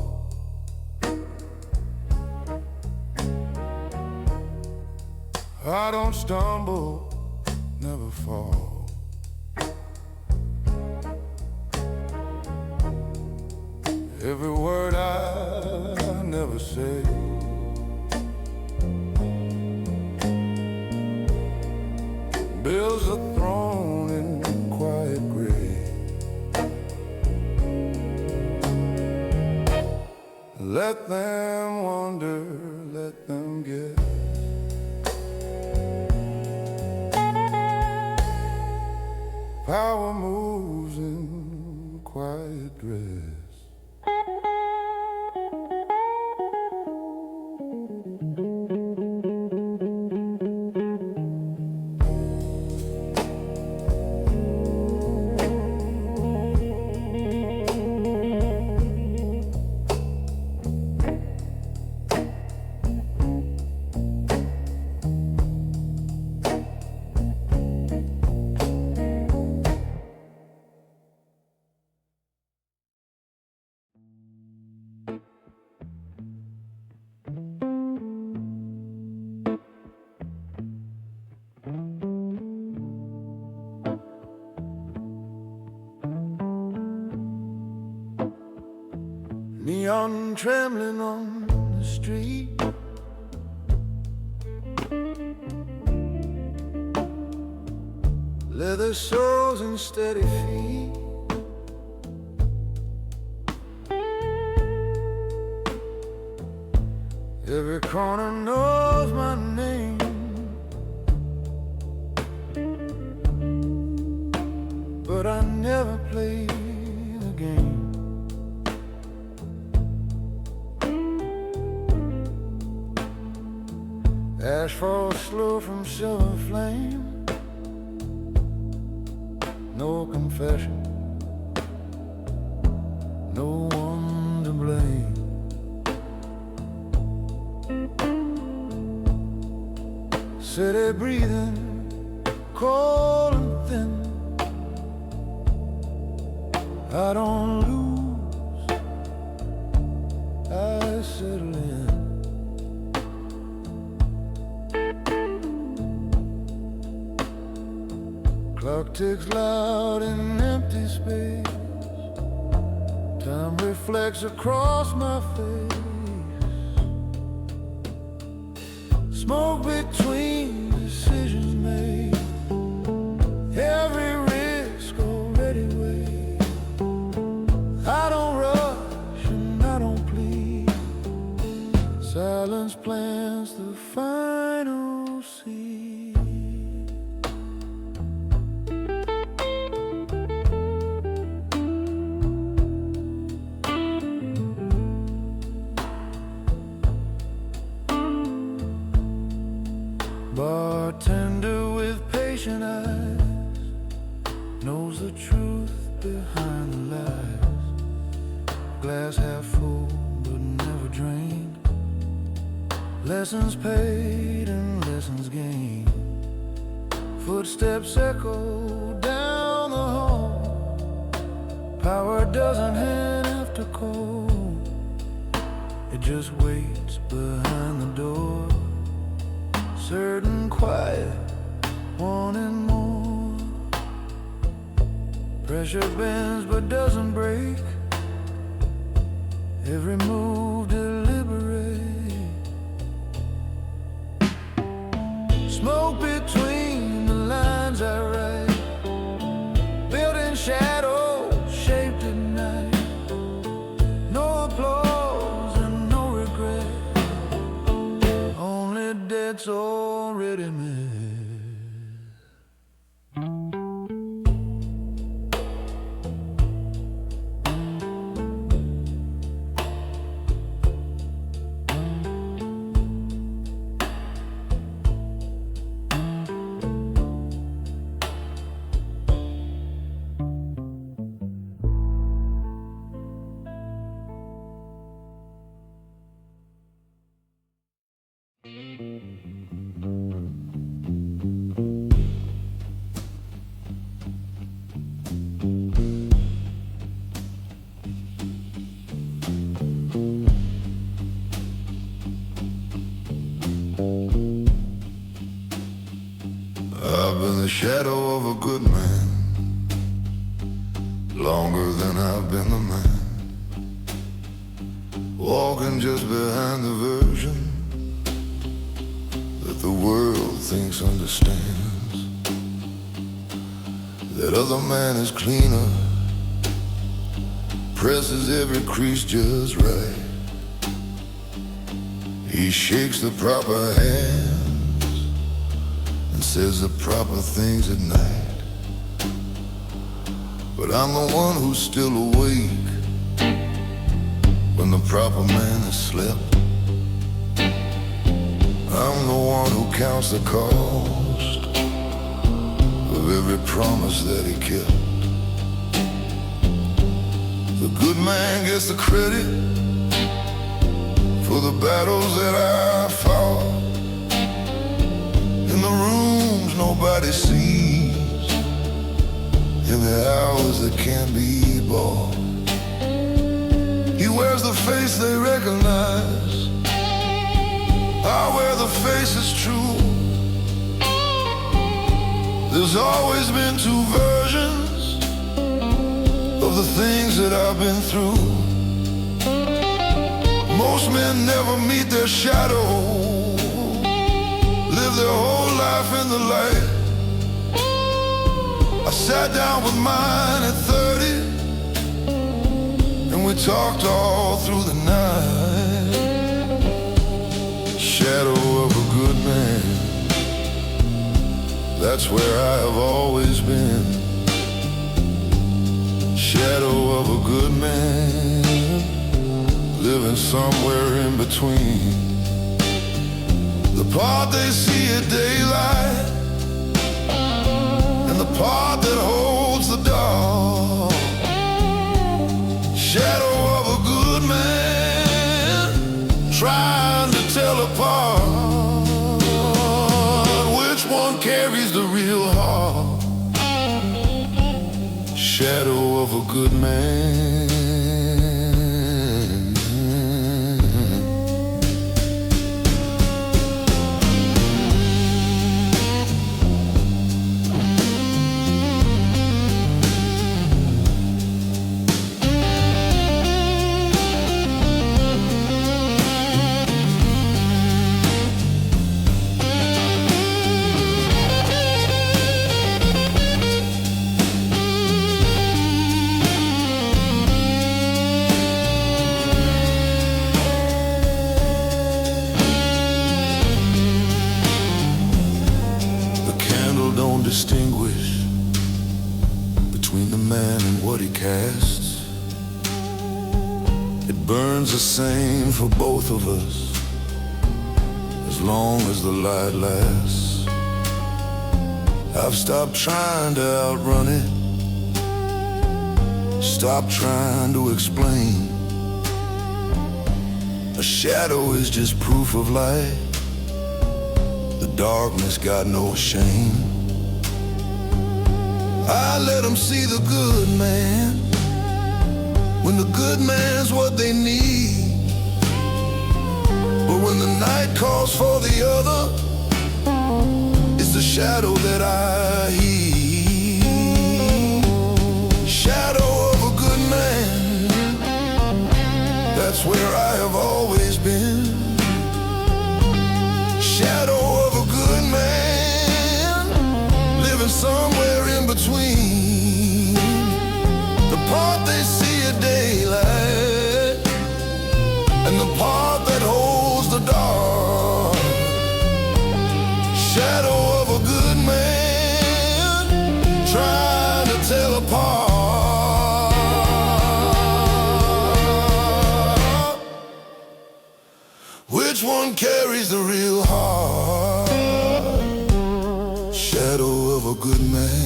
I don't stumble, never fall. Every word I never say, builds a throne in quiet gray. Let them wonder, let them guess. Power moves in quiet dress. Neon trembling on the street, leather soles and steady feet, every corner knows my name, but I never play the game. Ash falls slow from silver flame, no confession, no one to blame. City breathing, cold and thin, I don't lose, I settle in. Clock ticks loud in empty space. Time reflects across my face. Smoke between decisions made. Every risk already weighed. I don't rush and I don't plead. Silence plants the final seed. Bartender with patient eyes knows the truth behind the lies. Glass half full but never drained. Lessons paid and lessons gained. Footsteps echo down the hall. Power doesn't have to call. It just waits behind the door. Certain, quiet, wanting more. Pressure bends but doesn't break. Every move deliberate. Smoke between the lines I write. Building shadows shaped at night. No applause and no regret. Only debts already made. I've been the shadow of a good man longer than I've been the man. Walking just behind the version that the world thinks understands. That other man is cleaner, presses every crease just right. He shakes the proper hands and says the proper things at night. But I'm the one who's still awake when the proper man has slept. I'm the one who counts the cost of every promise that he kept. The good man gets the credit for the battles that I fought. In the rooms nobody sees, in the hours that can't be bought. He wears the face they recognize. I wear the face that's true. There's always been two versions of the things that I've been through. Most men never meet their shadow, live their whole life in the light. I sat down with mine at 30, and we talked all through the night. Shadow of a good man, that's where I have always been. Shadow of a good man, living somewhere in between. The part they see at daylight and the part that holds the dark. Shadow of a good man, trying to tell apart which one carries the real heart. Shadow of a good man. Don't distinguish between the man and what he casts. It burns the same for both of us, as long as the light lasts. I've stopped trying to outrun it, stopped trying to explain. A shadow is just proof of light. The darkness got no shame. I let them see the good man, when the good man's what they need. But when the night calls for the other, it's the shadow that I heed. Shadow of a good man, that's where I have always been. Shadow of a good man, living somewhere in between the part they see at daylight and the part that holds the dark. Shadow of a good man, trying to tell apart which one carries the real heart. Shadow of a good man.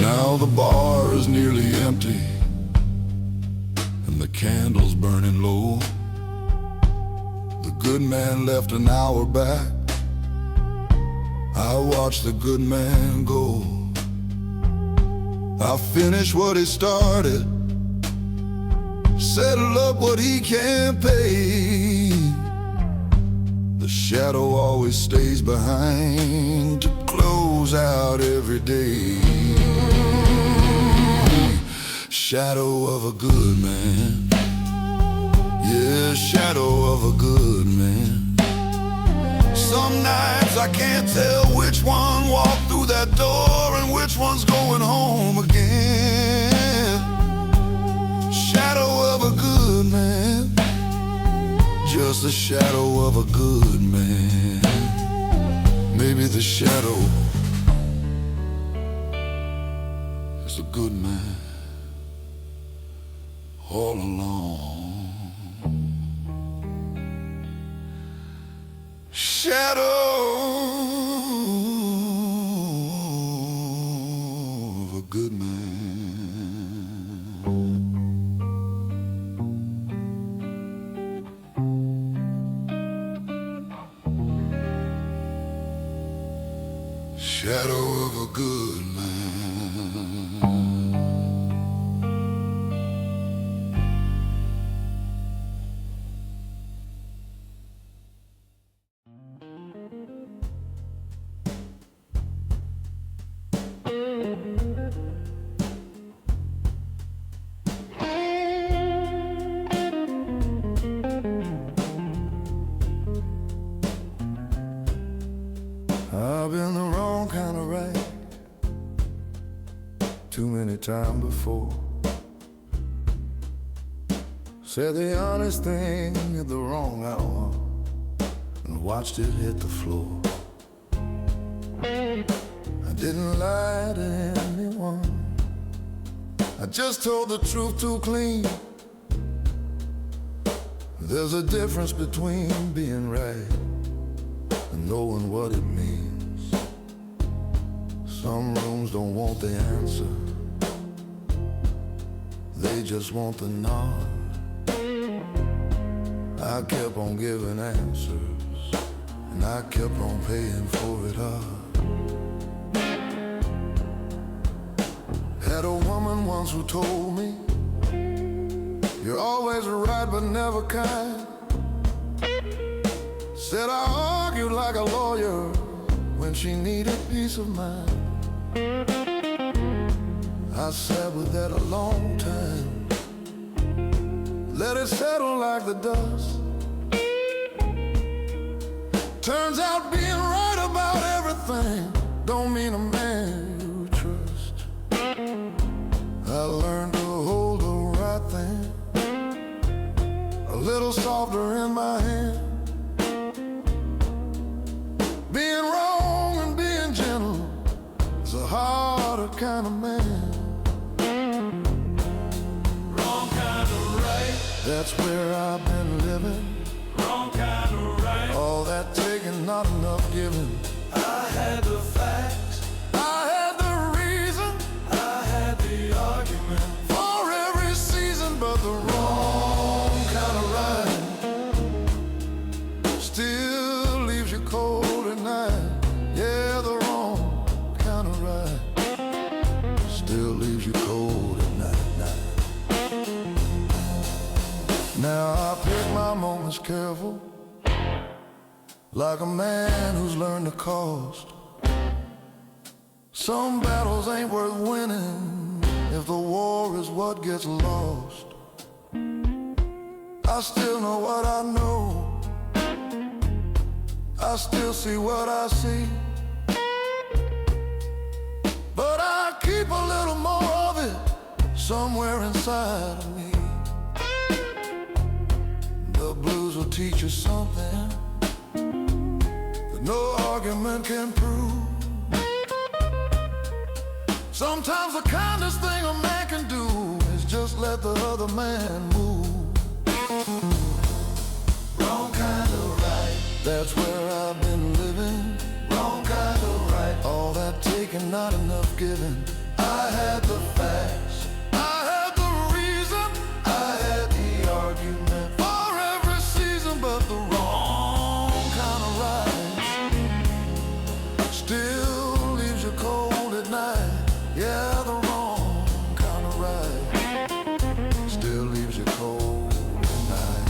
Now the bar is nearly empty and the candle's burning low. The good man left an hour back. I watched the good man go. I finished what he started, settle up what he can't pay. The shadow always stays behind to close out every day. Shadow of a good man, yeah, shadow of a good man. Some nights I can't tell which one walked through that door and which one's going home again. Shadow of a good man, just the shadow of a good man. Maybe the shadow is a good man all along. Shadow of a good man. Shadow of a good man. I've been the wrong kind of right too many times before. Said the honest thing at the wrong hour. and watched it hit the floor. I didn't lie to anyone, I just told the truth too clean. There's a difference between being right and knowing what it means. Some rooms don't want the answer, they just want the nod. I kept on giving answers, and I kept on paying for it hard. Had a woman once who told me, "You're always right but never kind." Said I argued like a lawyer when she needed peace of mind. I sat with that a long time, let it settle like the dust. Turns out being right about everything don't mean a man you trust. I learned to hold the right thing a little softer in my hand. Being wrong and being gentle is a harder kind of man. Wrong kind of right, That's where I've been living. wrong kind of right. All that taking, not enough giving. I had the facts, I had the reason I had the argument. for every season, but the wrong kind of right still leaves you cold at night. Yeah, the wrong kind of right still leaves you cold at night. Now I pick my moments careful, like a man who's learned the cost. Some battles ain't worth winning if the war is what gets lost. I still know what I know, I still see what I see, but I keep a little more of it somewhere inside of me. The blues will teach you something that no argument can prove. Sometimes the kindest thing a man can do is just let the other man move. Wrong kind of right, That's where I've been living. wrong kind of right. All that taking, not enough giving. I had the facts, I had the reason I had the argument. for every season, but the wrong kind of right still leaves you cold at night. Yeah, the wrong kind of right still leaves you cold at night.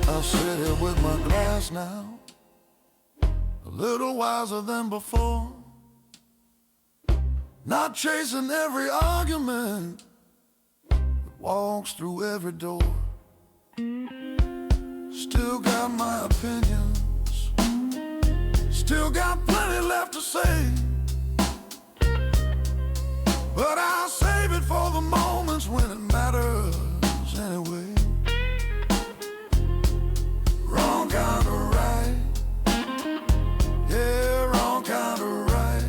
I'll sit here with my glass now, a little wiser than before, not chasing every argument that walks through every door. Still got my opinions, still got plenty left to say, but I'll save it for the moments when it matters anyway. Wrong kind of right, yeah, wrong kind of right.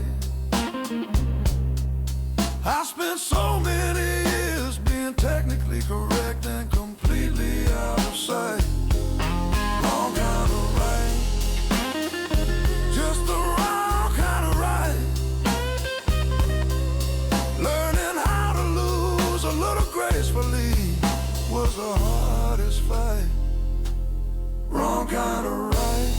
I spent so many years being technically correct and completely out of sight. Wrong kind of right, just the wrong kind of right. Learning how to lose a little gracefully was the hardest fight. Wrong kind of right.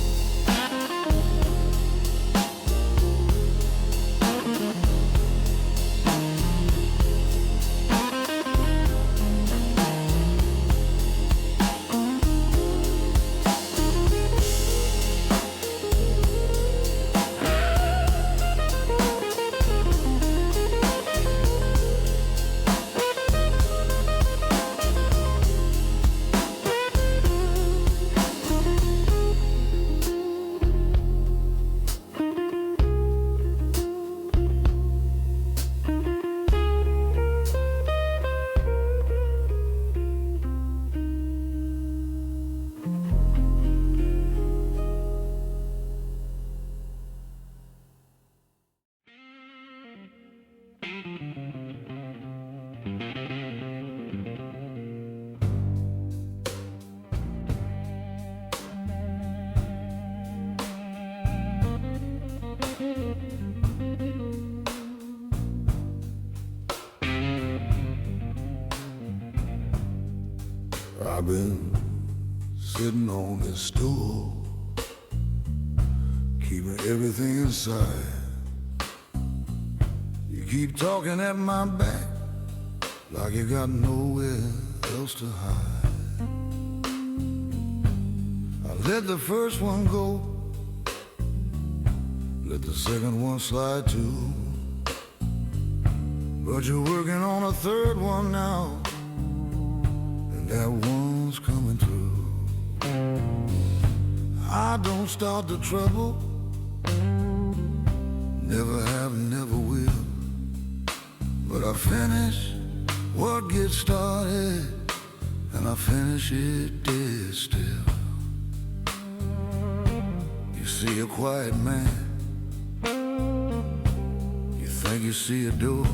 I've been sitting on this stool, keeping everything inside. You keep talking at my back like you got nowhere else to hide. I let the first one go, let the second one slide too, but you're working on a third one now, and that one's coming through. I don't start the trouble, never have, never will, but I finish what gets started, and I finish it dead still. You see a quiet man, you think you see a door,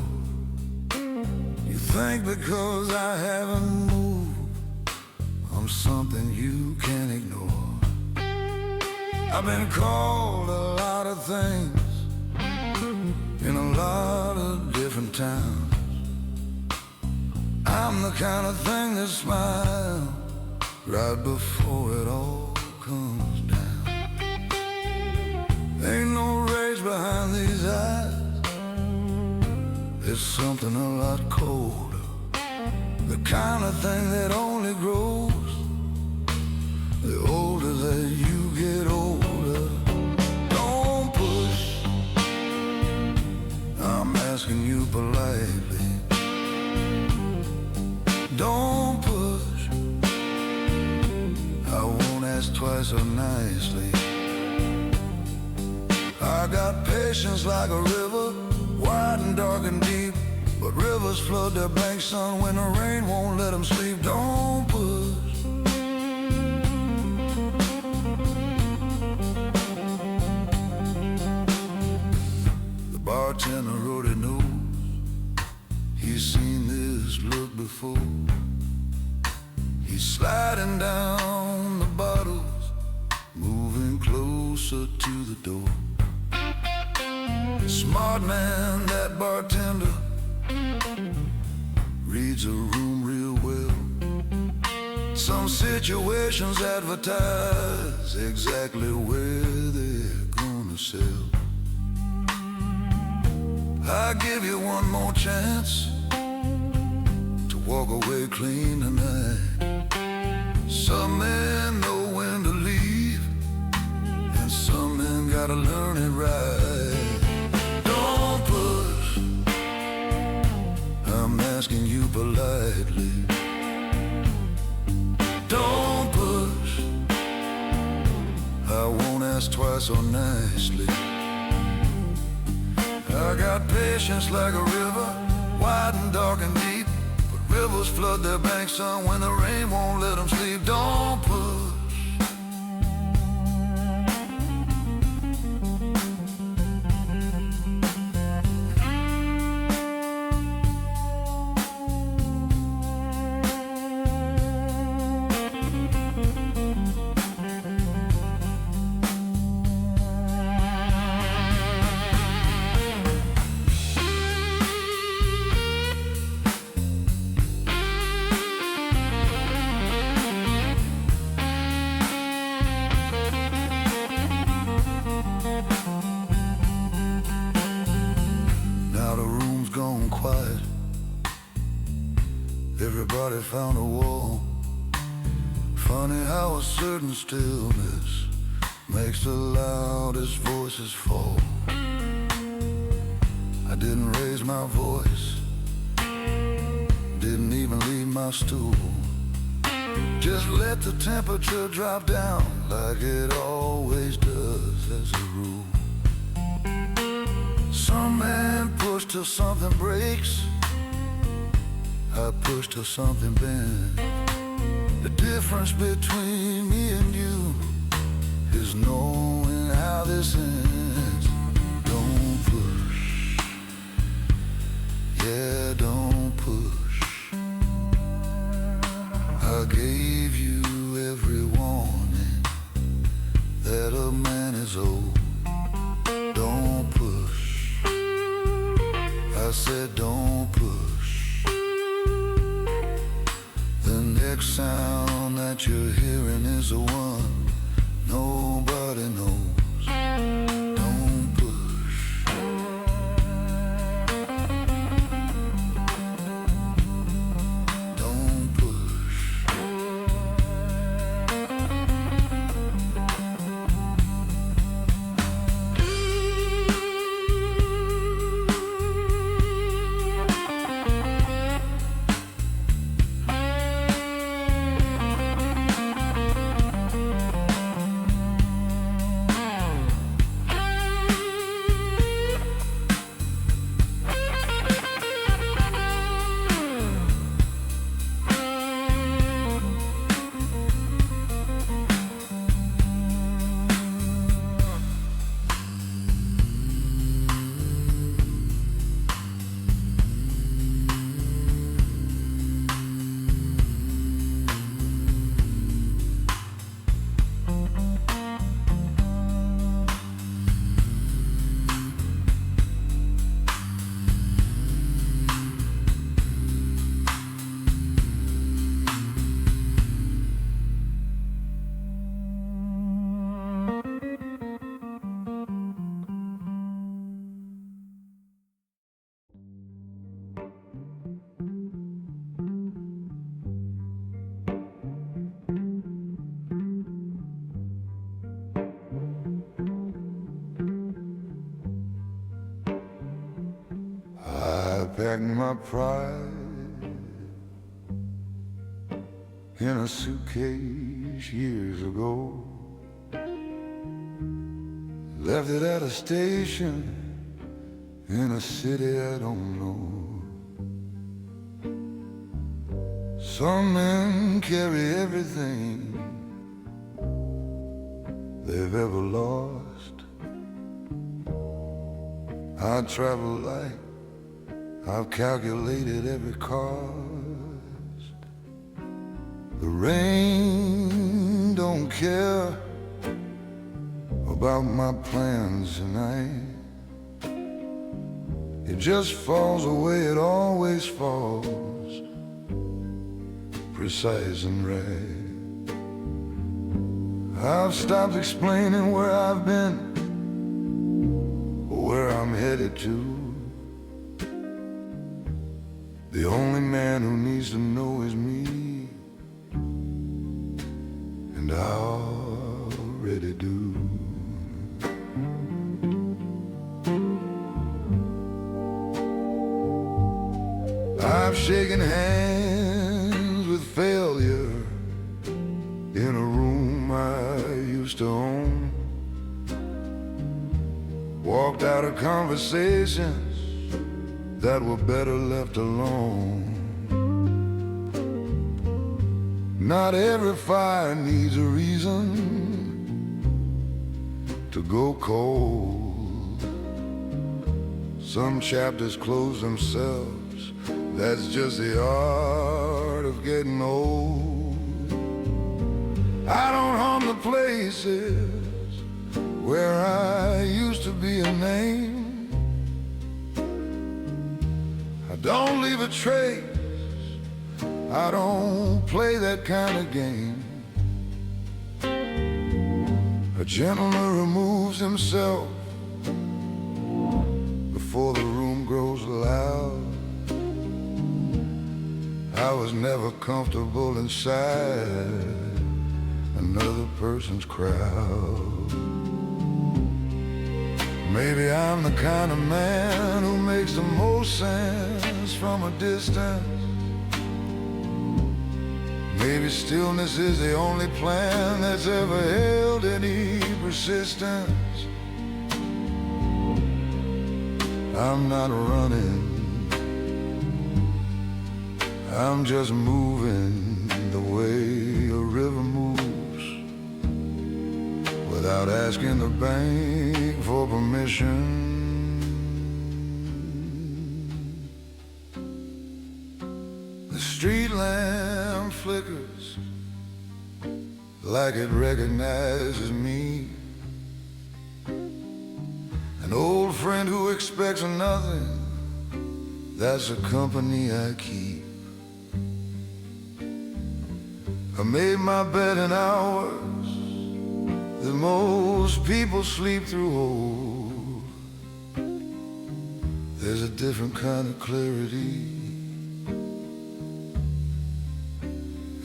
you think because I haven't moved, I'm something you can't ignore. I've been called a lot of things in a lot of different towns. I'm the kind of thing that smiles right before it all comes down. Ain't no rage behind these eyes, there's something a lot colder, the kind of thing that only grows the older that you get older. Don't push, I'm asking you politely. Don't push, I won't ask twice so nicely. I got patience like a river, wide and dark and deep, but rivers flood their banks, son, when the rain won't let them sleep. Don't push. The bartender already knows, he's seen this look before. He's sliding down the bottles, moving closer to the door. Smart man, that bartender, reads a room real well. Some situations advertise exactly where they're gonna sell. I give you one more chance to walk away clean tonight. Some men know when to leave, and some men gotta learn it right. Don't push, I'm asking you politely. Don't push, I won't ask twice so nicely. I got patience like a river, wide and dark and deep, but rivers flood their banks, son, when the rain won't let them sleep. Don't push. Gone quiet, everybody found a wall. Funny how a certain stillness makes the loudest voices fall. I didn't raise my voice, didn't even leave my stool, just let the temperature drop down like it always does as a rule. Some man push till something breaks, I push till something bends. The difference between me and you is knowing how this ends. Don't push, yeah, don't push. I gave you every warning that a man is old. Don't push, I said don't push. The next next sound that you're hearing is the one nobody knows. Don't push. Don't push. I packed my pride in a suitcase years ago. Left it at a station in a city I don't know. Some men carry everything they've ever lost. I travel light, I've calculated every cost. The rain don't care about my plans tonight. It just falls away, it always falls, precise and right. I've stopped explaining where I've been, where I'm headed to. The only man who needs to know is me, and I already do. I've shaken hands with failure in a room I used to own. Walked out of conversations that were better left alone. Not every fire needs a reason to go cold. Some chapters close themselves, that's just the art of getting old. I don't haunt the places where I used to be a name. I don't leave a trace, I don't play that kind of game. A gentleman removes himself before the room grows loud. I was never comfortable inside another person's crowd. Maybe I'm the kind of man who makes the most sense from a distance. Maybe stillness is the only plan that's ever held any persistence. I'm not running, I'm just moving the way a river moves, without asking the bank for permission. The street lamp flickers like it recognizes me, an old friend who expects nothing, that's the company I keep. I made my bed in hours that most people sleep through. Oh, there's a different kind of clarity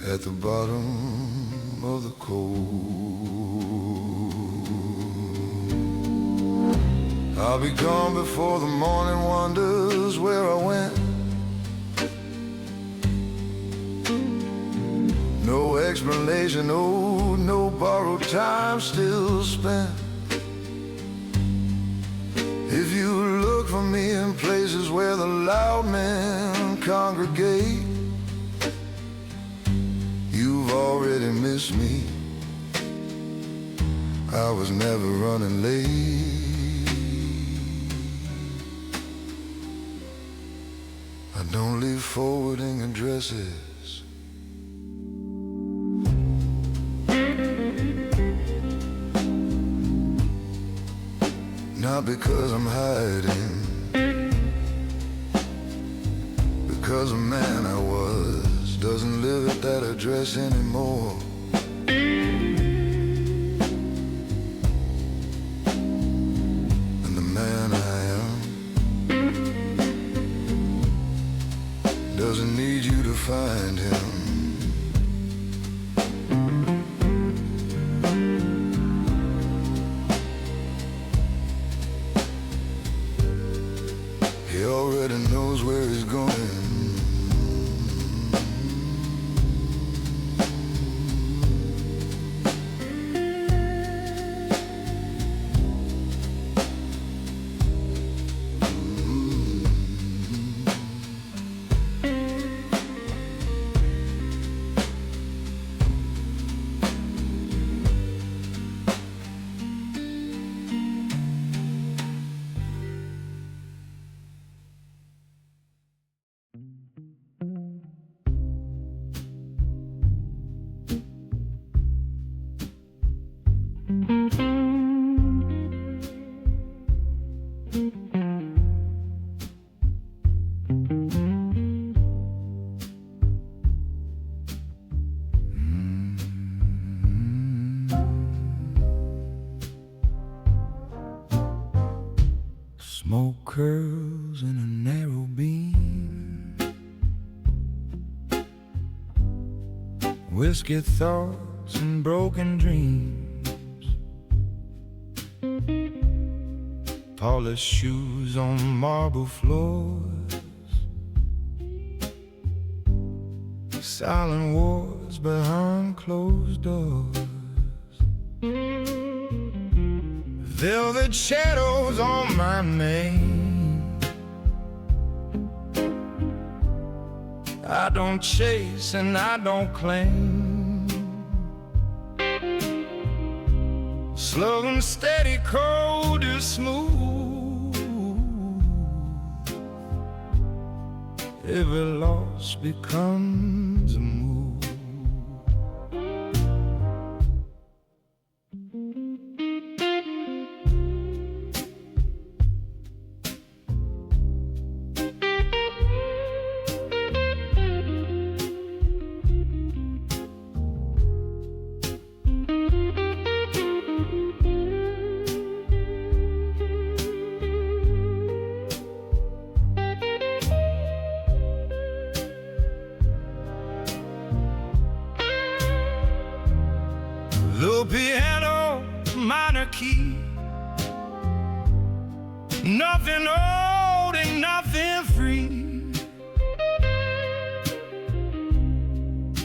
at the bottom of the cold. I'll be gone before the morning wonders where I went. No explanation, no borrowed time still spent. If you look for me in places where the loud men congregate, you've already missed me. I was never running late. I don't leave forwarding addresses. Not because I'm hiding, because the man I was doesn't live at that address anymore. And the man I am doesn't need you to find him. He already knows where he's going. Smoke curls in a narrow beam, whiskey thoughts and broken dreams, polished shoes on marble floors, silent wars behind closed doors, velvet shadows on my mane. I don't chase and I don't claim. Slow and steady, cold and smooth. Every loss becomes a move. Low piano, minor key, nothing old and nothing free.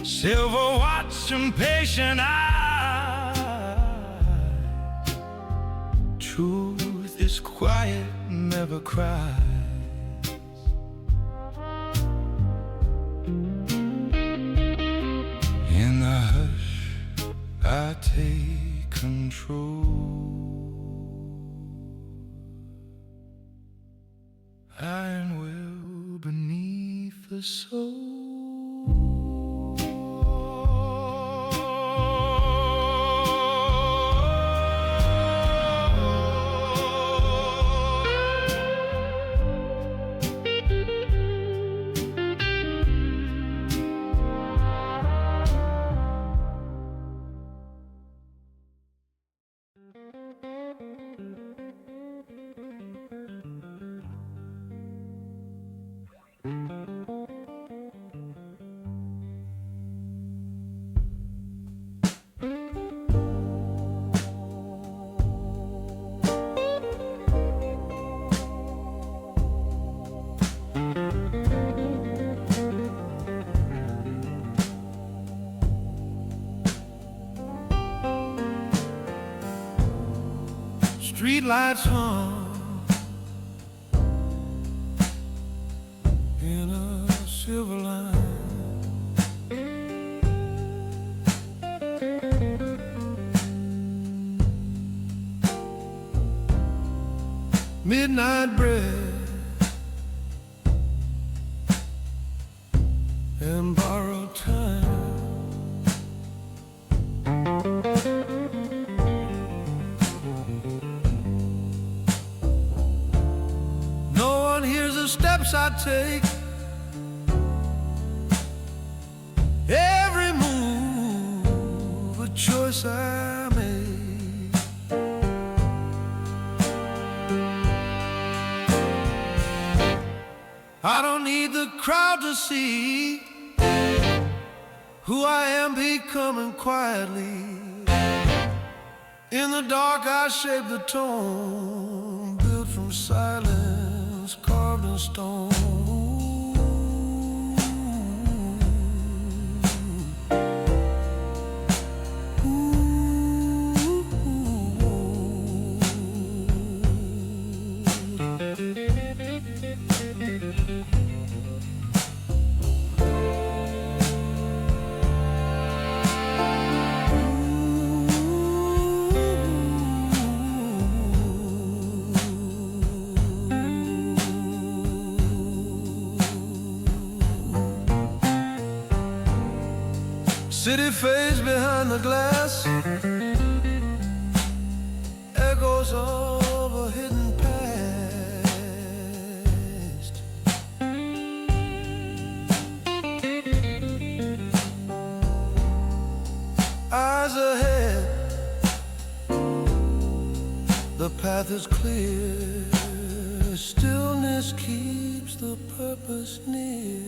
Silver watch and patient eye. Truth is quiet, never cries. In the hush, I take control. Iron will beneath the soul. streetlights hum in a silver line. Midnight bread and borrowed time. No one hears the steps I take, every move a choice I make. I don't need the crowd to see who I am becoming quietly. In the dark I shape the tone, built from silence, carved in stone. City fades behind the glass, echoes of a hidden past. Eyes ahead, the path is clear. Stillness keeps the purpose near.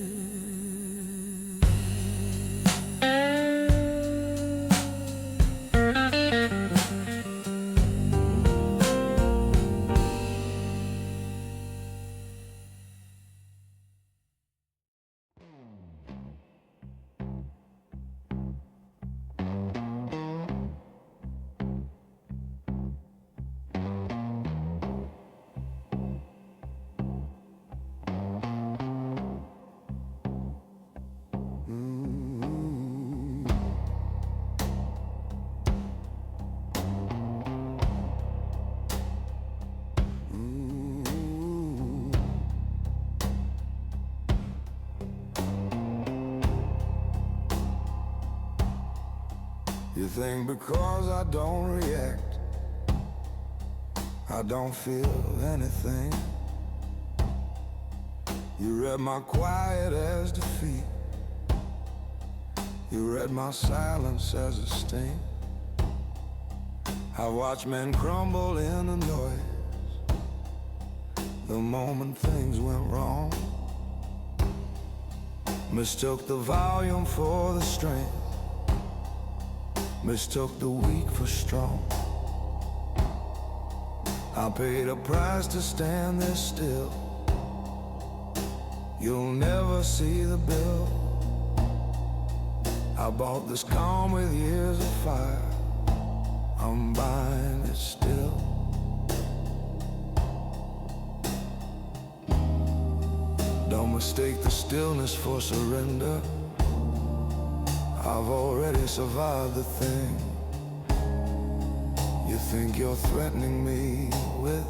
You think because I don't react, I don't feel anything. You read my quiet as defeat. You read my silence as a sting. I watch men crumble in the noise the moment things went wrong. Mistook the volume for the strength, mistook the weak for strong. I paid a price to stand this still. You'll never see the bill. I bought this calm with years of fire. I'm buying it still. Don't mistake the stillness for surrender. I've already survived the thing you think you're threatening me with.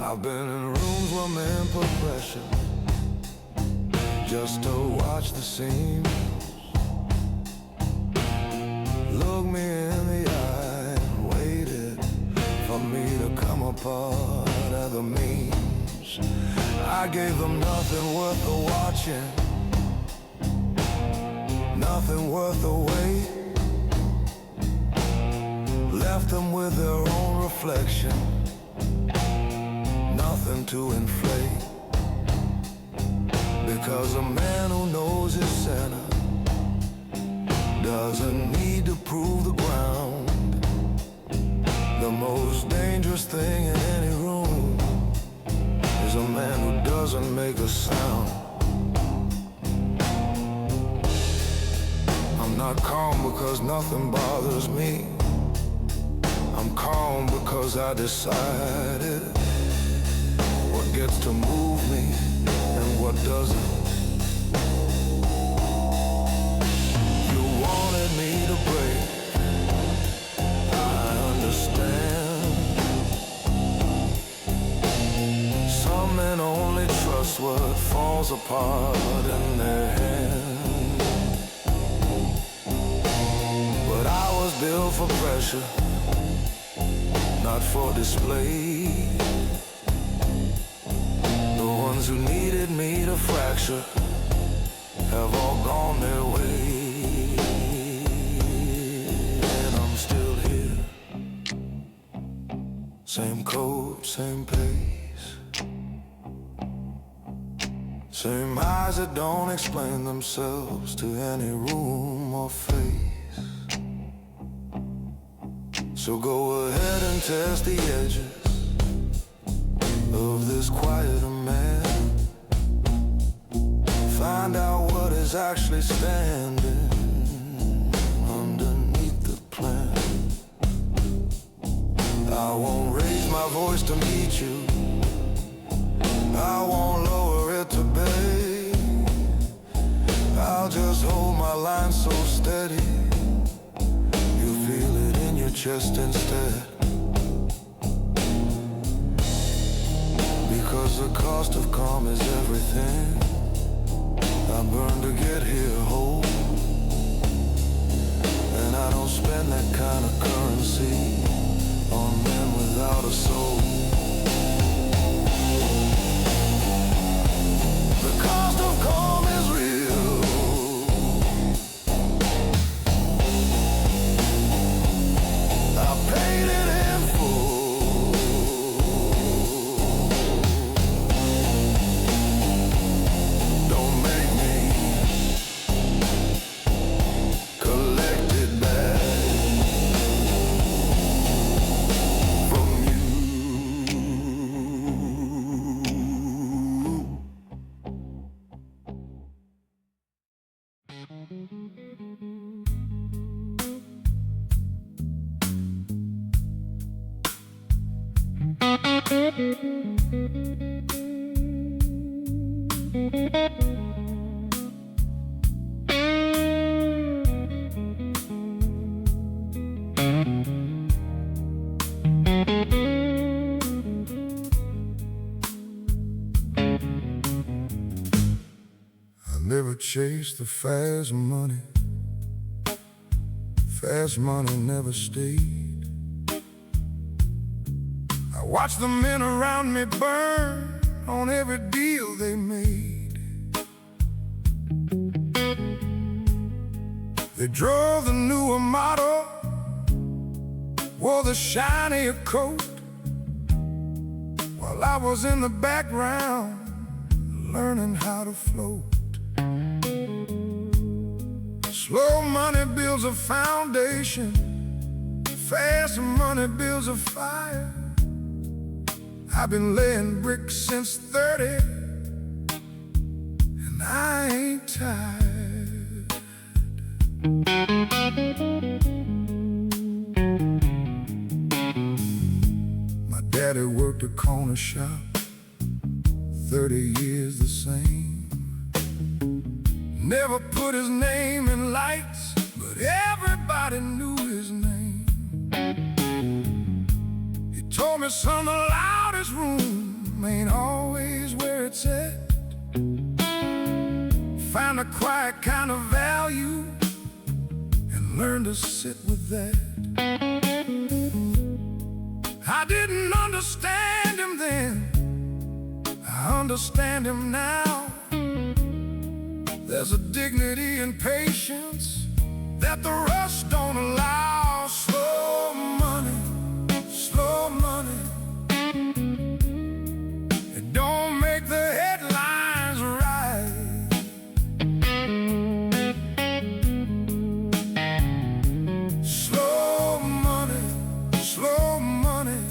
I've been in rooms where men put pressure just to watch the seams look me in the eye and waited for me to come apart at the means. I gave them nothing worth the watching, nothing worth the wait. Left them with their own reflection, nothing to inflate. Because a man who knows his center doesn't need to prove the ground. The most dangerous thing in any room is a man who doesn't make a sound. I'm not calm because nothing bothers me. I'm calm because I decided what gets to move me and what doesn't. You wanted me to break, I understand. Some men only trust what falls apart in their hand. But I was built for pressure, not for display. The ones who needed me to fracture have all gone their way. And I'm still here, same code, same pace, same eyes that don't explain themselves to any room or face. So go ahead and test the edges of this quieter man. Find out what is actually standing underneath the plan. I won't raise my voice to meet you, I won't lower it to bay. I'll just hold my line so steady you feel it in your chest instead. Because the cost of calm is everything. I burn to get here whole, and I don't spend that kind of currency on men without a soul. The cost of calm is real. I paid it in full. Don't make me collect it back from you. I never chased the fast money. Fast money never stayed. I watched the men around me burn on every deal they made. They drove the newer model, wore the shinier coat, while I was in the background learning how to float. Slow money builds a foundation, fast money builds a fire. I've been laying bricks since 30, and I ain't tired. My daddy worked a corner shop, 30 years the same. Never put his name in lights, but everybody knew his name. He told me, son, the loudest room ain't always where it's at. Find a quiet kind of value and learn to sit with that. I didn't understand him then, I understand him now. There's a dignity and patience that the rush don't allow. Slow money, slow money. It don't make the headlines right. Slow money, slow money.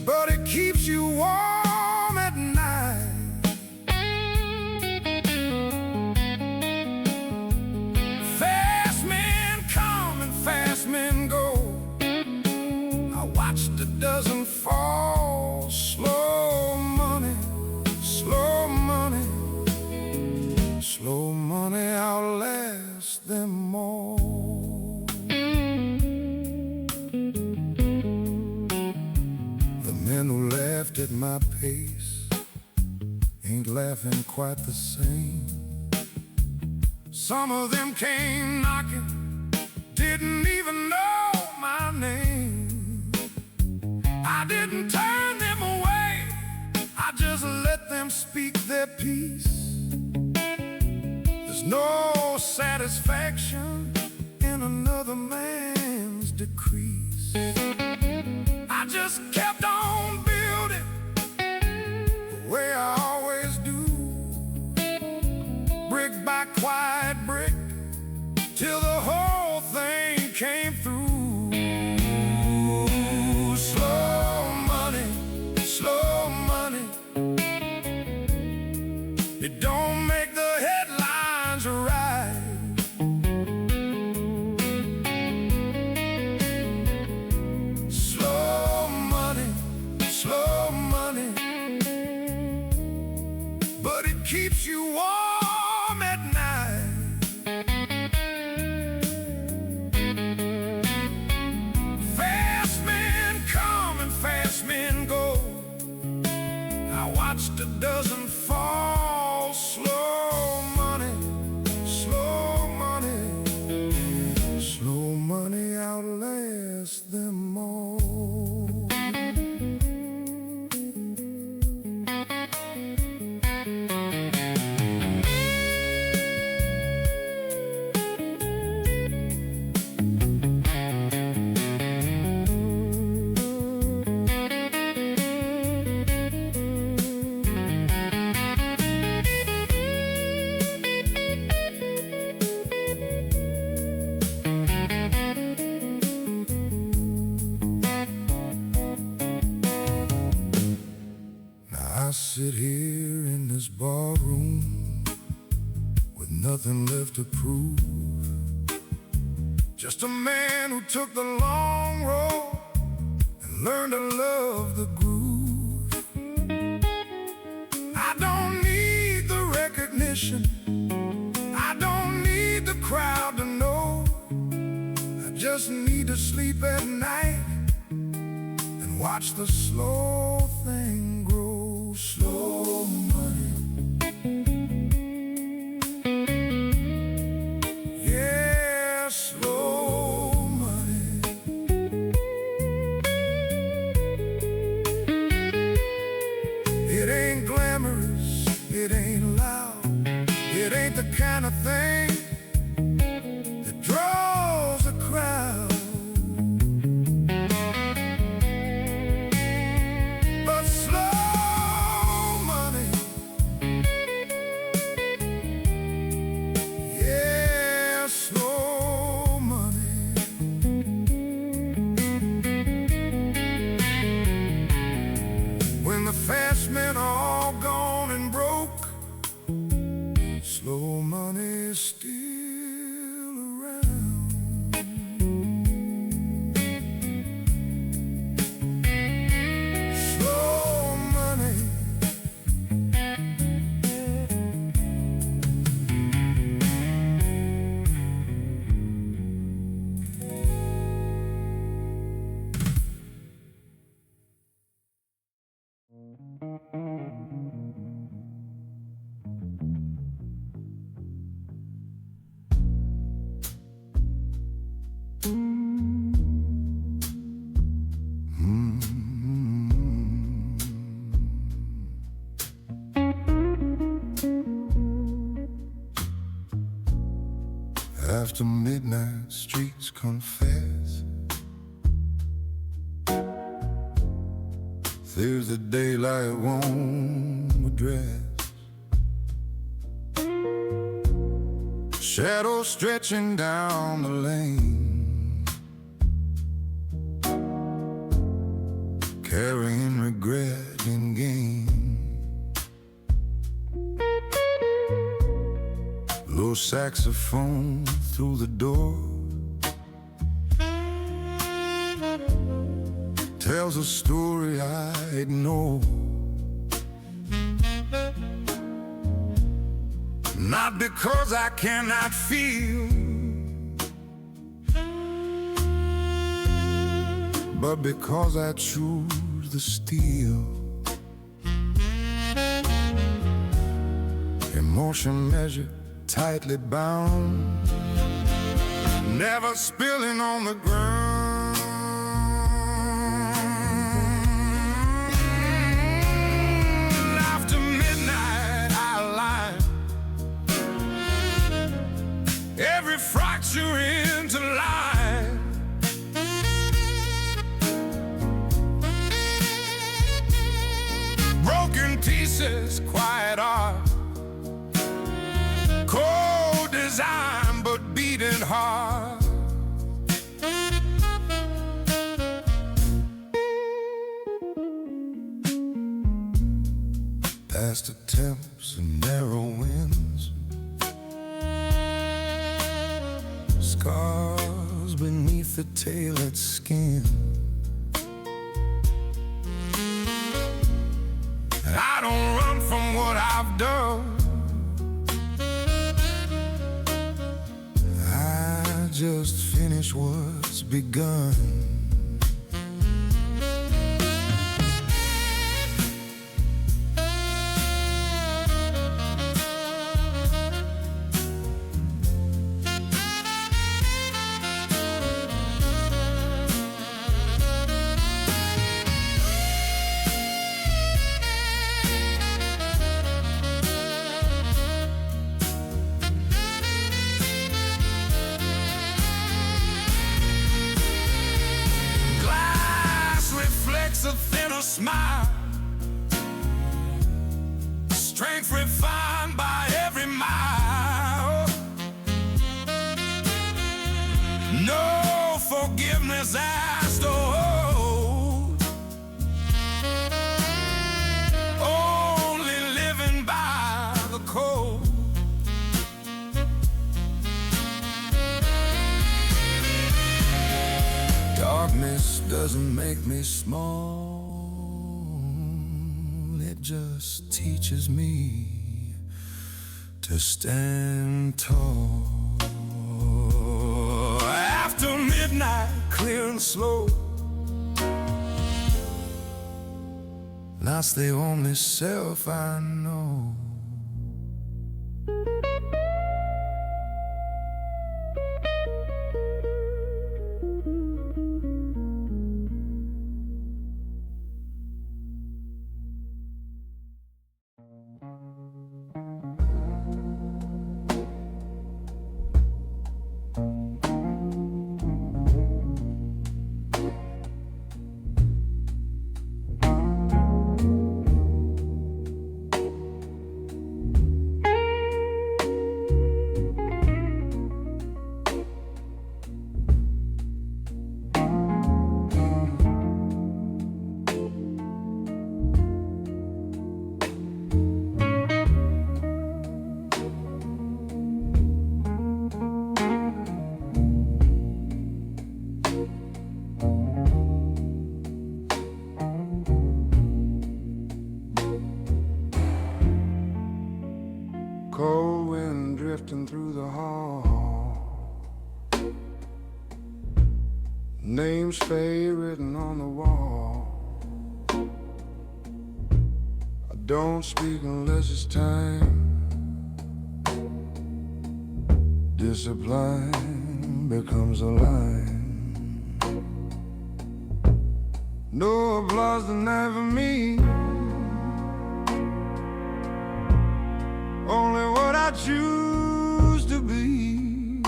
But it keeps you warm at night. Fast men come and laughed at my pace ain't laughing quite the same. Some of them came knocking, didn't even know my name. I didn't turn them away, I just let them speak their piece. There's no satisfaction in another man's decrease. I just kept on building the way I always do, brick by quiet brick, till the whole thing came through. Slow money, it don't make the headlines right. Slow money, but it keeps you warm at night. Fast men come and fast men go, I watched a dozen fall. Slow money, slow money outlasts them all. I sit here in this barroom with nothing left to prove, just a man who took the long road and learned to love the groove. I don't need the recognition, I don't need the crowd to know. I just need to sleep at night and watch the slow thing grow. Slow money, yeah, slow money. It ain't glamorous, it ain't loud, it ain't the kind of thing that draws a crowd. Fast men are all gone and broke, slow money is still around. Slow money, after midnight, streets confess. There's the daylight won't address. Shadows stretching down the lane, carrying regret and gain. Low saxophone through the door tells a story I ignore. Not because I cannot feel, but because I choose the steel. motion measure, tightly bound, never spilling on the ground. After midnight I line every fracture into line. Broken pieces, quiet art, cold design but beating hard. Past attempts and narrow winds, scars beneath the tailored skin. I don't run from what I've done, I just finish what's begun. A thinner smile, strength refined by every mile. No forgiveness asked or owed, only living by the code. Darkness doesn't make me small, it just teaches me to stand tall. After midnight, clear and slow, that's the only self I know. Cold wind drifting through the hall, names fade written on the wall. I don't speak unless it's time, discipline becomes a line. No applause tonight for me, only what I choose to be.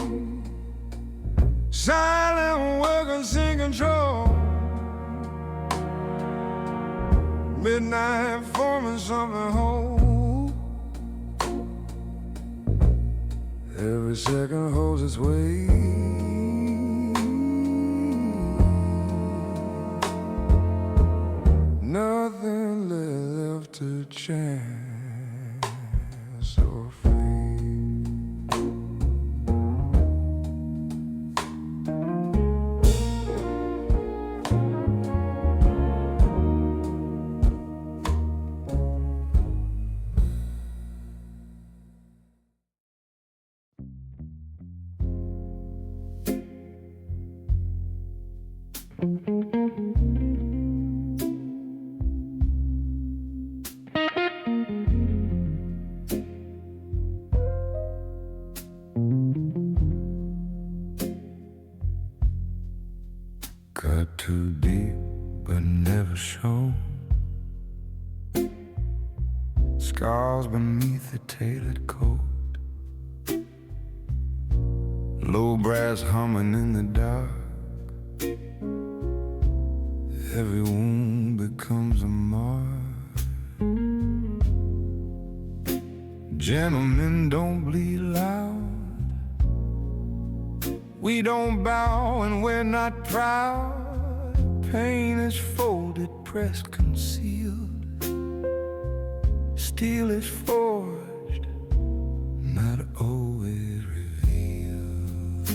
Silent workers in control, midnight forming something whole. Every second holds its weight, nothing left to chance or fate. too deep but never shown. Scars beneath the tailored coat. Low brass humming in the dark. Every wound becomes a mark. Gentlemen don't bleed loud. We don't bow and we're not proud. Pain is folded, pressed, concealed. Steel is forged, not always revealed.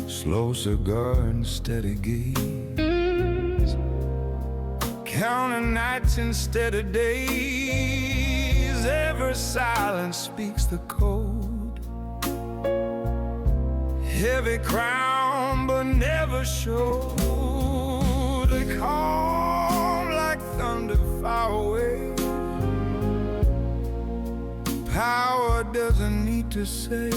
Slow cigar and steady gaze, counting nights instead of days. Every silence speaks the code. Heavy crown but never showed. A calm like thunder far away. Power doesn't need to say.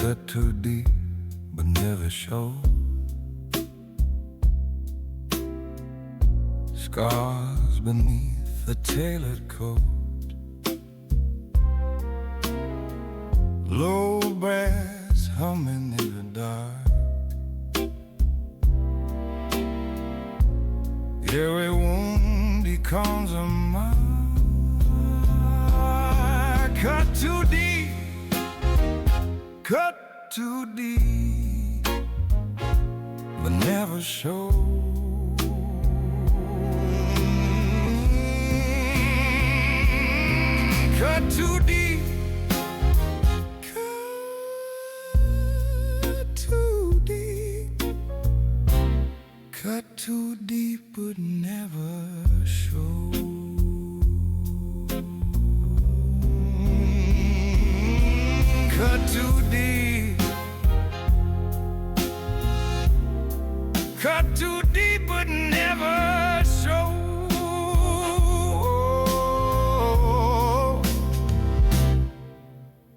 Cut too deep but never show. Scars beneath the tailored coat. Low brass humming in the dark. Every wound becomes a mark. Cut too deep, cut too deep, but never show. Cut too deep, cut too deep, cut too deep, but never show. Cut too deep, cut too deep, but never show.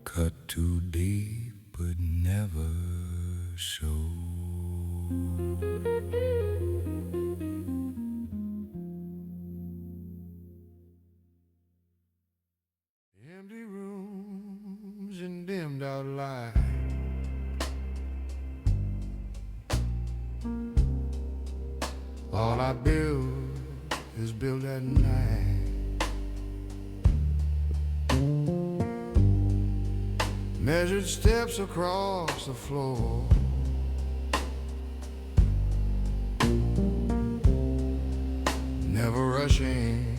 Cut too deep, but never show. Empty rooms and dimmed out light. All I build is built at night. Measured steps across the floor. Never rushing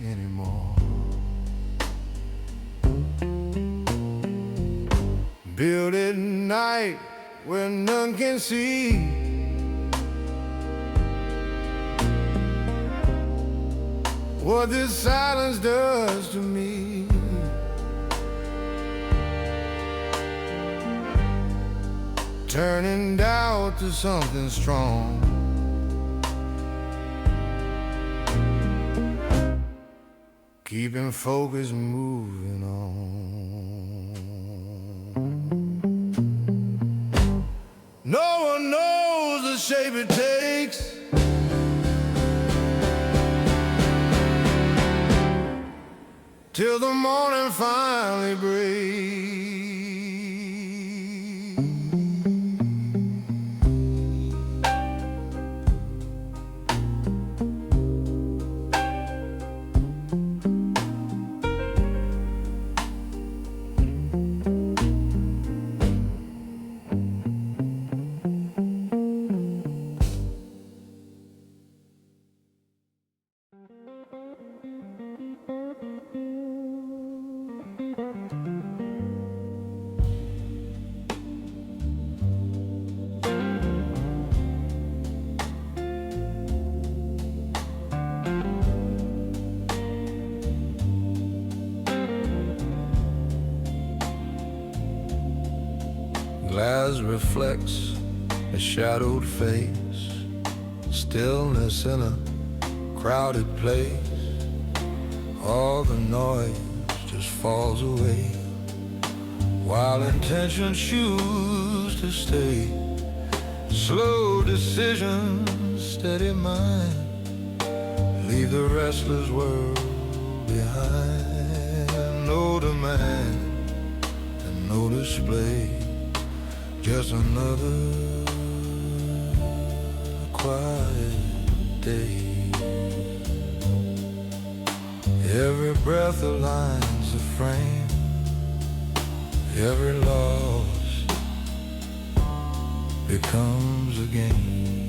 anymore. Built at night where none can see. What this silence does to me. Turning doubt to something strong. Keeping focus moving on. shape it takes. Till the morning finally breaks. Glass reflects a shadowed face, stillness in a crowded place. All the noise just falls away, while intentions choose to stay. Slow decisions, steady mind, leave the restless world behind. No demand and no display, just another quiet day. Every breath aligns the frame, every loss becomes a gain.